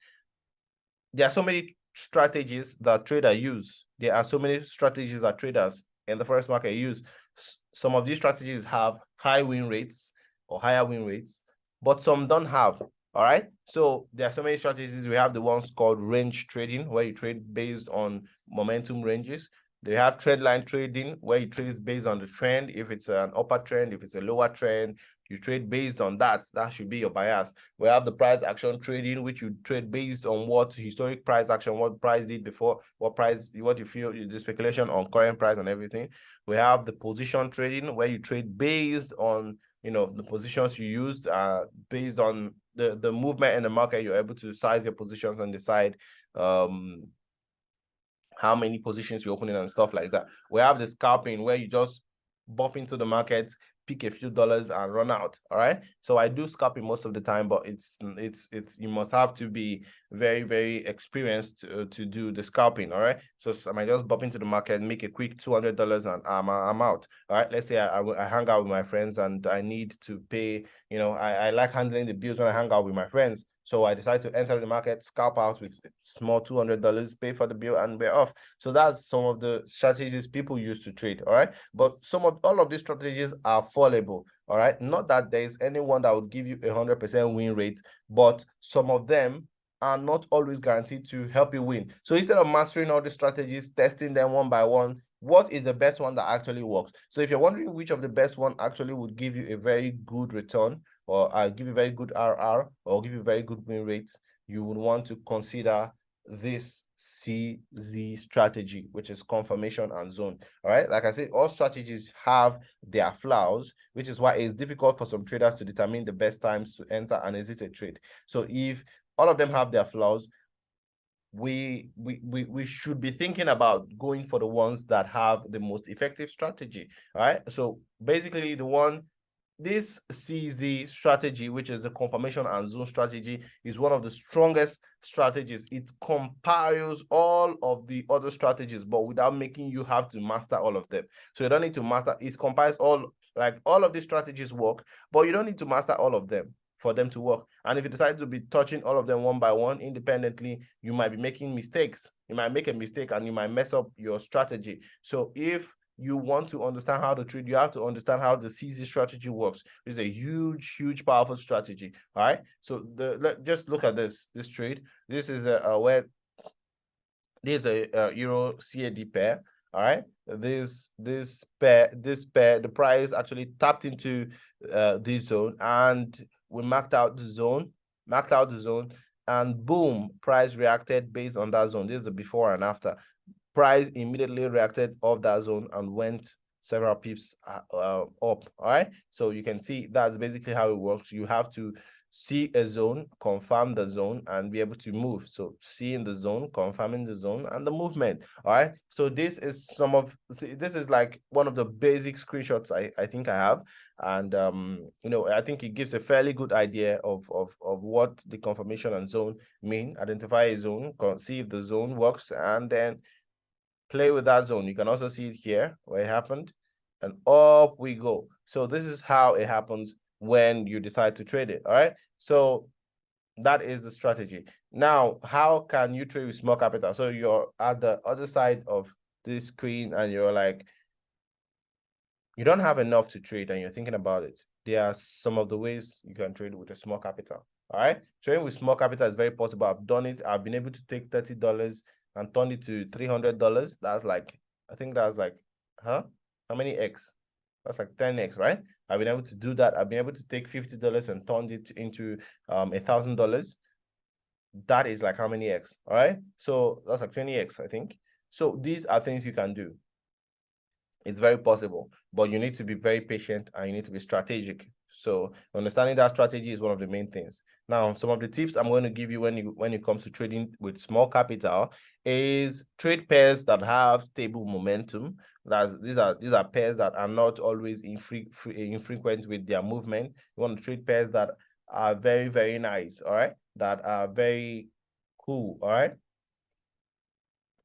There are so many strategies that traders use. There are so many strategies that traders in the forex market use. Some of these strategies have high win rates or higher win rates, but some don't have. All right, so there are so many strategies. We have the ones called range trading, where you trade based on momentum ranges. They have trend line trading, where you trade based on the trend, if it's an upper trend, if it's a lower trend. you trade based on that. That should be your bias. We have the price action trading, which you trade based on what historic price action, what price did before, what you feel, the speculation on current price and everything. We have the position trading, where you trade based on, you know, the positions you used, based on the movement in the market. You're able to size your positions and decide how many positions you're opening and stuff like that. We have the scalping, where you just bump into the market, pick a few dollars and run out. All right. So I do scalping most of the time, but it's you must have to be very, very experienced to do the scalping. All right. So I might just bump into the market, make a quick $200 and I'm out. All right. Let's say I hang out with my friends and I need to pay, you know, I like handling the bills when I hang out with my friends. So I decided to enter the market, scalp out with small $200, pay for the bill, and we're off. So that's some of the strategies people use to trade. All right. But all of these strategies are fallible. All right. Not that there is anyone that would give you 100% win rate, but some of them are not always guaranteed to help you win. So instead of mastering all the strategies, testing them one by one, what is the best one that actually works? So if you're wondering which of the best one actually would give you a very good return, or give you very good RR, or give you very good win rates, you would want to consider this CZ strategy, which is confirmation and zone. All right. Like I said, all strategies have their flaws, which is why it's difficult for some traders to determine the best times to enter and exit a trade. So if all of them have their flaws, we should be thinking about going for the ones that have the most effective strategy. All right. So basically this CZ strategy, which is the confirmation and zone strategy, is one of the strongest strategies. It compiles all of the other strategies, but without making you have to master all of them. So you don't need to master, it compiles all of these strategies work, but you don't need to master all of them for them to work. And if you decide to be touching all of them one by one independently, you might be making mistakes. You might make a mistake and you might mess up your strategy. So if you want to understand how to trade, you have to understand how the CZ strategy works. It's a huge, powerful strategy. All right. So just look at this trade. This is a Euro CAD pair. All right. This pair, the price actually tapped into this zone, and we marked out the zone, and boom, price reacted based on that zone. This is the before and after. Price immediately reacted off that zone and went several pips up. All right. So you can see that's basically how it works. You have to see a zone, confirm the zone, and be able to move. So seeing the zone, confirming the zone, and the movement. All right. So this is like one of the basic screenshots I think I have. And you know, I think it gives a fairly good idea of what the confirmation and zone mean. Identify a zone, see if the zone works, and then play with that zone. You can also see it here where it happened, and up we go. So this is how it happens when you decide to trade it. All right. So that is the strategy. Now, how can you trade with small capital? So you're at the other side of this screen and you're like, you don't have enough to trade and you're thinking about it. There are some of the ways you can trade with a small capital. All right. Trading with small capital is very possible. I've done it. I've been able to take $30 and turn it to $300. That's like, I think that's like, how many X? That's like 10X, right? I've been able to do that. I've been able to take $50 and turn it into $1,000. That is like how many X? All right. So that's like 20X, I think. So these are things you can do. It's very possible, but you need to be very patient and you need to be strategic. So understanding that strategy is one of the main things. Now, some of the tips I'm going to give you when it comes to trading with small capital is trade pairs that have stable momentum. These are pairs that are not always infrequent with their movement. You want to trade pairs that are very, very nice, all right? That are very cool, all right?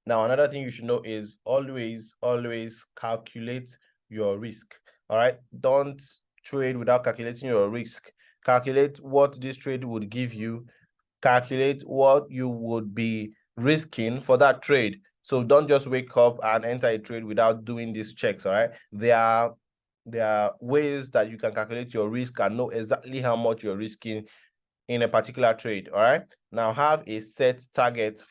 Now, another thing you should know is always calculate your risk. All right. Don't trade without calculating your risk. Calculate what this trade would give you. Calculate what you would be risking for that trade. So don't just wake up and enter a trade without doing these checks. All right. There are ways that you can calculate your risk and know exactly how much you're risking in a particular trade. All right. Now have a set target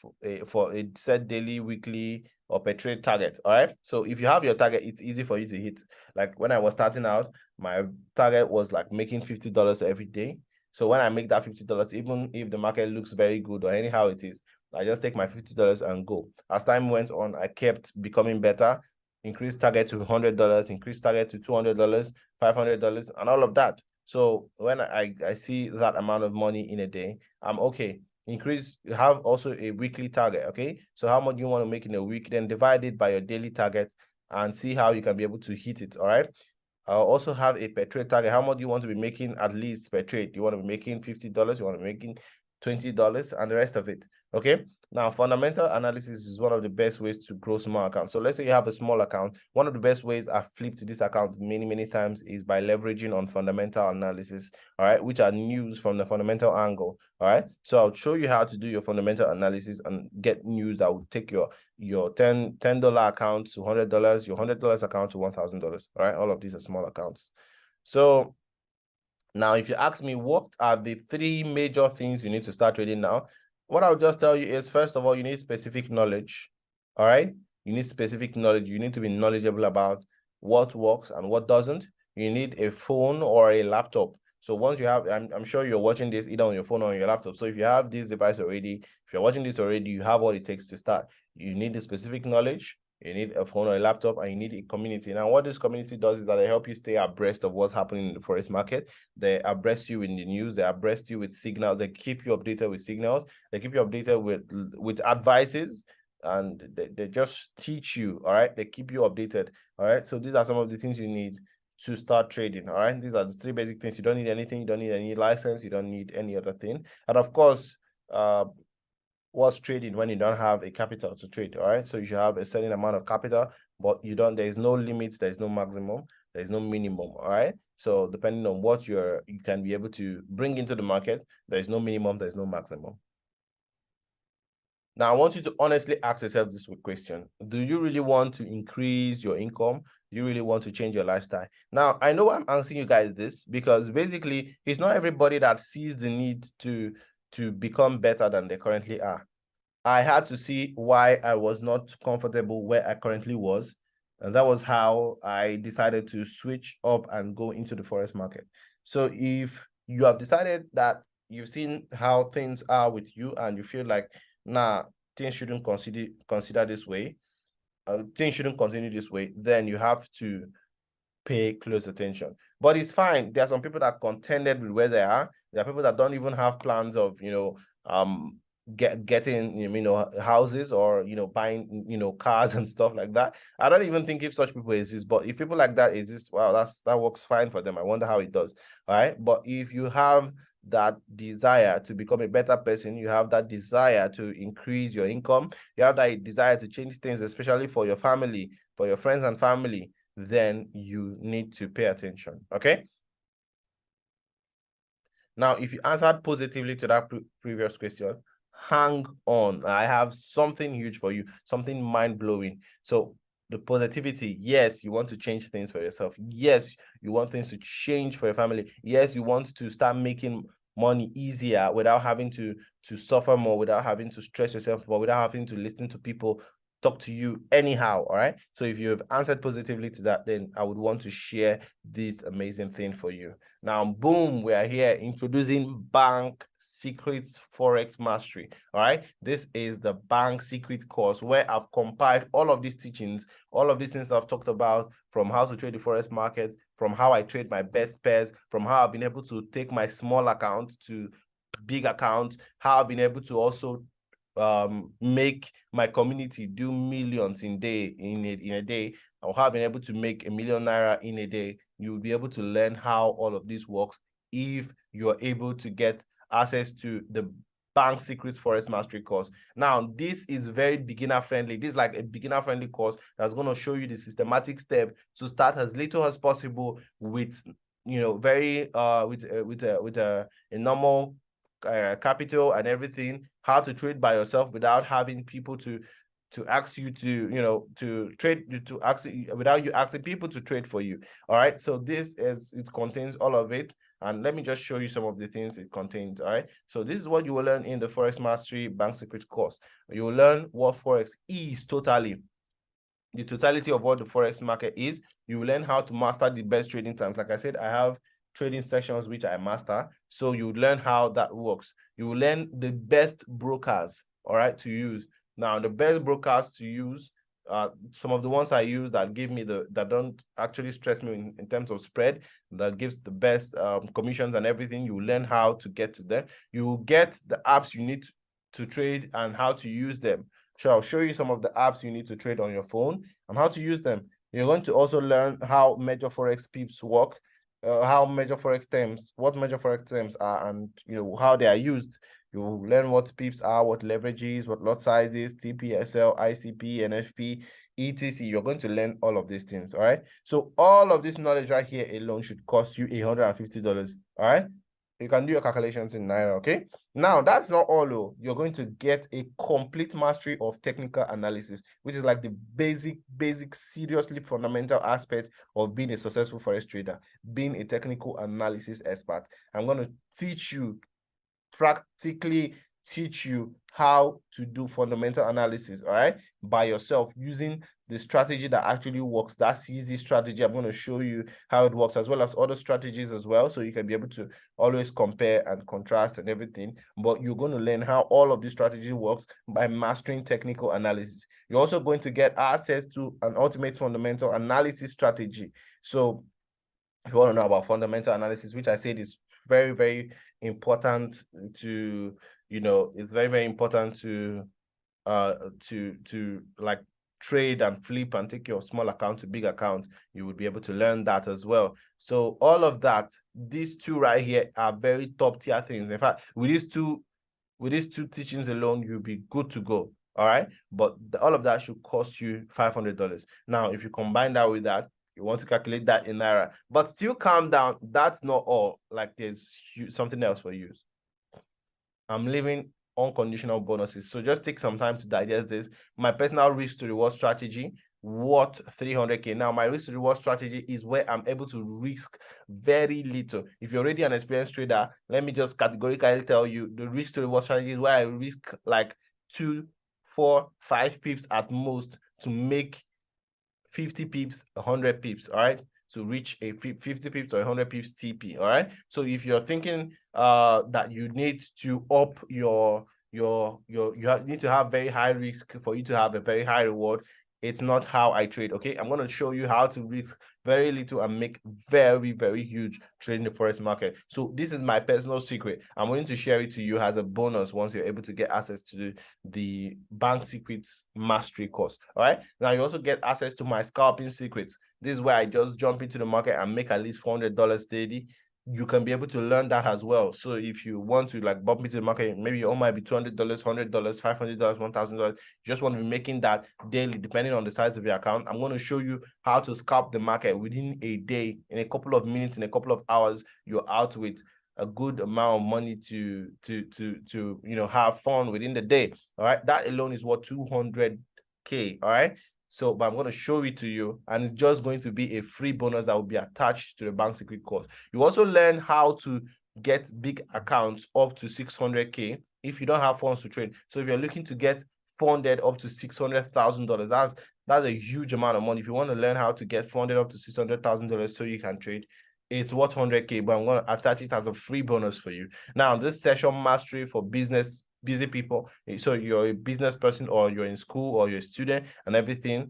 for a set daily, weekly, or per trade target. All right. So if you have your target, it's easy for you to hit. Like when I was starting out, my target was like making $50 every day. So when I make that $50, even if the market looks very good or anyhow it is, I just take my $50 and go. As time went on, I kept becoming better, increased target to $100, increased target to $200, $500, and all of that. So when I see that amount of money in a day, I'm okay. Increase, have also a weekly target, okay? So how much you want to make in a week, then divide it by your daily target and see how you can be able to hit it, all right? I'll also have a per trade target. How much do you want to be making at least per trade? You want to be making $50, you want to be making $20, and the rest of it. Okay. Now, fundamental analysis is one of the best ways to grow small accounts. So let's say you have a small account. One of the best ways I've flipped this account many times is by leveraging on fundamental analysis, all right, which are news from the fundamental angle. All right. So I'll show you how to do your fundamental analysis and get news that will take your $10 account to $100, your $100 account to $1,000. All right. All of these are small accounts. So now, if you ask me, what are the 3 major things you need to start trading now? What I'll just tell you is, first of all, you need specific knowledge. All right. You need specific knowledge. You need to be knowledgeable about what works and what doesn't. You need a phone or a laptop. So once you have, I'm sure you're watching this either on your phone or on your laptop. So if you have this device already, if you're watching this already, you have what it takes to start. You need the specific knowledge. You need a phone or a laptop, and you need a community. Now, what this community does is that they help you stay abreast of what's happening in the Forex market. They abreast you in the news. They abreast you with signals. They keep you updated with signals. They keep you updated with advices, and they just teach you, all right? They keep you updated, all right? So these are some of the things you need to start trading, all right? These are the 3 basic things. You don't need anything. You don't need any license. You don't need any other thing. And of course, what's trading when you don't have a capital to trade, all right? So you should have a certain amount of capital, but there's no limits, there's no maximum, there's no minimum, all right? So depending on what you can be able to bring into the market, there's no minimum, there's no maximum. Now, I want you to honestly ask yourself this question. Do you really want to increase your income? Do you really want to change your lifestyle? Now, I know I'm asking you guys this because basically it's not everybody that sees the need to become better than they currently are. I had to see why I was not comfortable where I currently was. And that was how I decided to switch up and go into the Forex market. So if you have decided that you've seen how things are with you and you feel like, nah, things shouldn't consider this way, things shouldn't continue this way, then you have to pay close attention. But it's fine. There are some people that are contented with where they are. There are people that don't even have plans of, getting houses or buying cars and stuff like that. I don't even think if such people exist, but if people like that exist, wow, that works fine for them. I wonder how it does. All right. But if you have that desire to become a better person, you have that desire to increase your income, you have that desire to change things, especially for your family, for your friends and family, then you need to pay attention. Okay. Now, if you answered positively to that previous question, hang on. I have something huge for you, something mind-blowing. So the positivity, yes, you want to change things for yourself. Yes, you want things to change for your family. Yes, you want to start making money easier without having to suffer more, without having to stress yourself more, without having to listen to people talk to you anyhow. All right. So if you have answered positively to that, then I would want to share this amazing thing for you. Now, boom, we are here introducing Bank Secrets Forex Mastery. All right. This is the Bank Secret course where I've compiled all of these teachings, all of these things I've talked about, from how to trade the Forex market, from how I trade my best pairs, from how I've been able to take my small account to big accounts, how I've been able to also make my community do millions in a day, or have been able to make ₦1 million in a day. You'll be able to learn how all of this works if you're able to get access to the Bank Secrets Forex Mastery course. Now, this is very beginner friendly. This is like a beginner friendly course that's going to show you the systematic step to start as little as possible with very with a normal capital and everything, how to trade by yourself without having people to ask you to trade, without you asking people to trade for you. All right. So it contains all of it. And let me just show you some of the things it contains. All right. So this is what you will learn in the Forex Mastery Bank Secret course. You will learn what Forex is totally. the totality of what the Forex market is. You will learn how to master the best trading times. Like I said, I have trading sessions which I master. So you learn how that works. You will learn the best brokers, all right, to use. Now, the best brokers to use, some of the ones I use that give me that don't actually stress me in terms of spread, that gives the best commissions and everything. You will learn how to get to them. You will get the apps you need to trade and how to use them. So I'll show you some of the apps you need to trade on your phone and how to use them. You're going to also learn how major Forex pips work, how major Forex terms, what major Forex terms are, and how they are used. You'll learn what pips are, what leverages, what lot sizes, TPSL, ICP, NFP, etc. You're going to learn all of these things, all right? So all of this knowledge right here alone should cost you $150, all right? You can do your calculations in Naira, okay? Now, that's not all, though. You're going to get a complete mastery of technical analysis, which is like the basic, seriously fundamental aspect of being a successful Forex trader, being a technical analysis expert. I'm going to practically teach you how to do fundamental analysis, all right, by yourself using the strategy that actually works. That's easy strategy. I'm going to show you how it works, as well as other strategies as well, so you can be able to always compare and contrast and everything. But you're going to learn how all of this strategy works by mastering technical analysis. You're also going to get access to an ultimate fundamental analysis strategy. So if you want to know about fundamental analysis, which I said is very important to, it's very important to like trade and flip and take your small account to big account, you would be able to learn that as well. So all of that, these two right here are very top tier things. In fact, with these two teachings alone, you'll be good to go. All right, but all of that should cost you $500. Now, if you combine that with that, you want to calculate that in Naira, but still calm down. That's not all. Like, there's something else for you. I'm leaving unconditional bonuses. So just take some time to digest this. My personal risk to reward strategy, what 300K. Now, my risk to reward strategy is where I'm able to risk very little. If you're already an experienced trader, let me just categorically tell you, the risk to reward strategy is where I risk like 2, 4, 5 pips at most to make 50 pips, 100 pips, all right, to reach a 50 pips or 100 pips TP, all right? So if you're thinking that you need to up you need to have very high risk for you to have a very high reward, it's not how I trade, okay? I'm going to show you how to risk very little and make very huge trading the Forex market. So this is my personal secret. I'm going to share it to you as a bonus once you're able to get access to the Bank Secrets Mastery course, all right? Now, you also get access to my Scalping Secrets. This is where I just jump into the market and make at least $400 steady. You can be able to learn that as well. So if you want to like bump into the market, maybe your own might be $200, $100, $500, $1,000. You just want to be making that daily, depending on the size of your account. I'm going to show you how to scalp the market within a day, in a couple of minutes, in a couple of hours. You're out with a good amount of money to have fun within the day. All right, that alone is what 200K. All right. So, but I'm going to show it to you, and it's just going to be a free bonus that will be attached to the Bank Secret course. You also learn how to get big accounts up to 600K if you don't have funds to trade. So if you're looking to get funded up to $600,000, that's a huge amount of money. If you want to learn how to get funded up to $600,000 so you can trade, it's worth 100K, but I'm going to attach it as a free bonus for you. Now, this session mastery for busy people, so you're a business person, or you're in school, or you're a student and everything,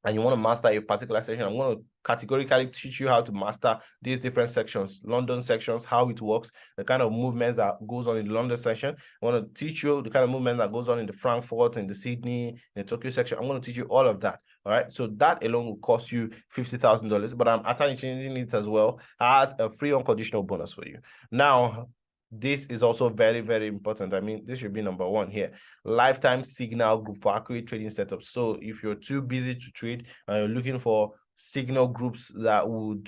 and you want to master a particular section, I'm going to categorically teach you how to master these different sections, London sections, how it works, the kind of movements that goes on in the London section. I want to teach you the kind of movement that goes on in the Frankfurt, in the Sydney, in the Tokyo section. I'm going to teach you all of that. All right. So that alone will cost you $50,000, but I'm actually changing it as well as a free unconditional bonus for you. Now, this is also very important. I mean, this should be number one here. Lifetime signal group for accurate trading setups. So if you're too busy to trade and you're looking for signal groups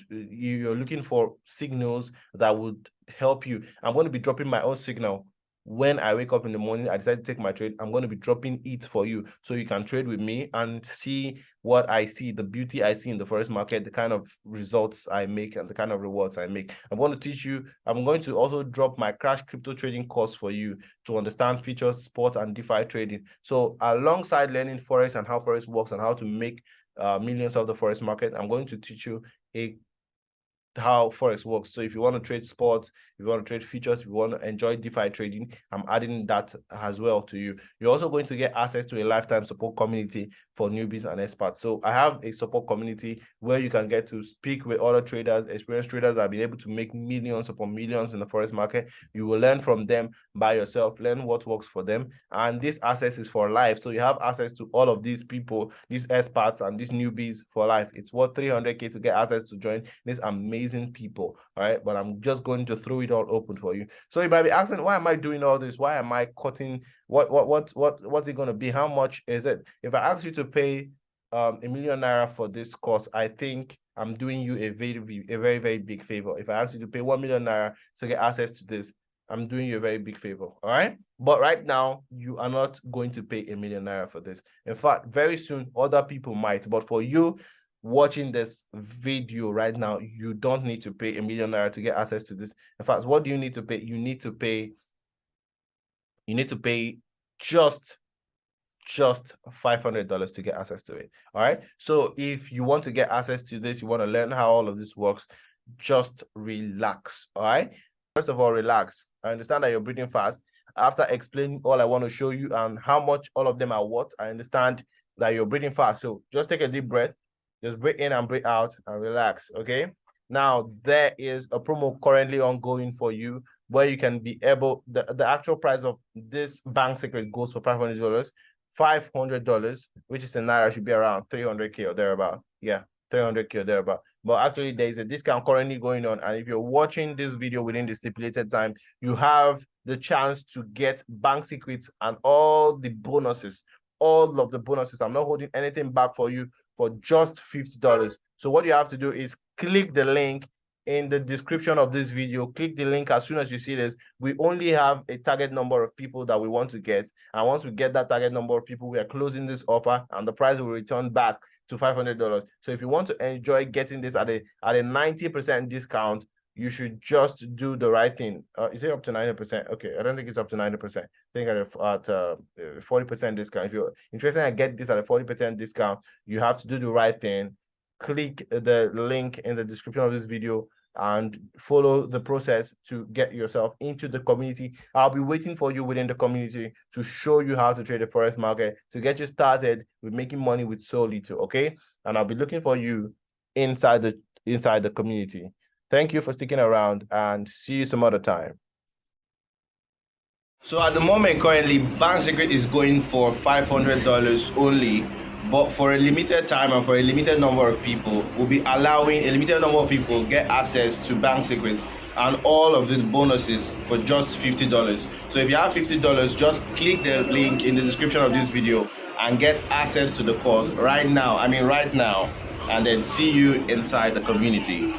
you're looking for signals that would help you, I'm going to be dropping my own signal when I wake up in the morning, I decide to take my trade, I'm going to be dropping it for you so you can trade with me and see what I see, the beauty I see in the forex market, the kind of results I make and the kind of rewards I make. I'm going to teach you. I'm going to also drop my crash crypto trading course for you to understand futures, spot, and DeFi trading. So alongside learning forex and how forex works and how to make millions of the forex market, I'm going to teach you how forex works. So if you want to trade sports, if you want to trade futures, if you want to enjoy DeFi trading, I'm adding that as well to you. You're also going to get access to a lifetime support community for newbies and experts. So I have a support community where you can get to speak with other traders, experienced traders that have been able to make millions upon millions in the forex market. You will learn from them by yourself, learn what works for them, and this access is for life. So you have access to all of these people, these experts and these newbies for life. It's worth $300K to get access to join this amazing people. All right, but I'm just going to throw it all open for you. So you might be asking, why am I doing all this? Why am I cutting? What's it going to be? How much is it? If I ask you to pay $1 million for this course, I think I'm doing you a very, very big favor. If I ask you to pay $1 million to get access to this, I'm doing you a very big favor. All right, but right now you are not going to pay $1 million for this. In fact, very soon other people might, but for you watching this video right now, you don't need to pay $1 million to get access to this. In fact, what do you need to pay? You need to pay just $500 to get access to it. All right, so if you want to get access to this, you want to learn how all of this works, just relax. All right, first of all, relax. I understand that you're breathing fast. After explaining all I want to show you and how much all of them are worth, I understand that you're breathing fast. So just take a deep breath. Just breathe in and breathe out and relax, okay? Now, there is a promo currently ongoing for you where you can be able, the actual price of this bank secret goes for $500. $500, which is in Naira, should be around 300K or thereabout. Yeah, 300K or thereabout. But actually, there is a discount currently going on. And if you're watching this video within the stipulated time, you have the chance to get bank secrets and all the bonuses, all of the bonuses. I'm not holding anything back for you for just $50. So what you have to do is click the link in the description of this video. Click the link as soon as you see this. We only have a target number of people that we want to get. And once we get that target number of people, we are closing this offer and the price will return back to $500. So if you want to enjoy getting this at a 90% discount, you should just do the right thing. Is it up to 90%? Okay, I don't think it's up to 90%. I think at 40% discount. If you're interested in get this at a 40% discount, you have to do the right thing. Click the link in the description of this video and follow the process to get yourself into the community. I'll be waiting for you within the community to show you how to trade the forex market, to get you started with making money with so little, okay? And I'll be looking for you inside the community. Thank you for sticking around and see you some other time. So at the moment, currently, Bank Secret is going for $500 only, but for a limited time and for a limited number of people, we'll be allowing a limited number of people get access to Bank Secrets and all of the bonuses for just $50. So if you have $50, just click the link in the description of this video and get access to the course right now. And then see you inside the community.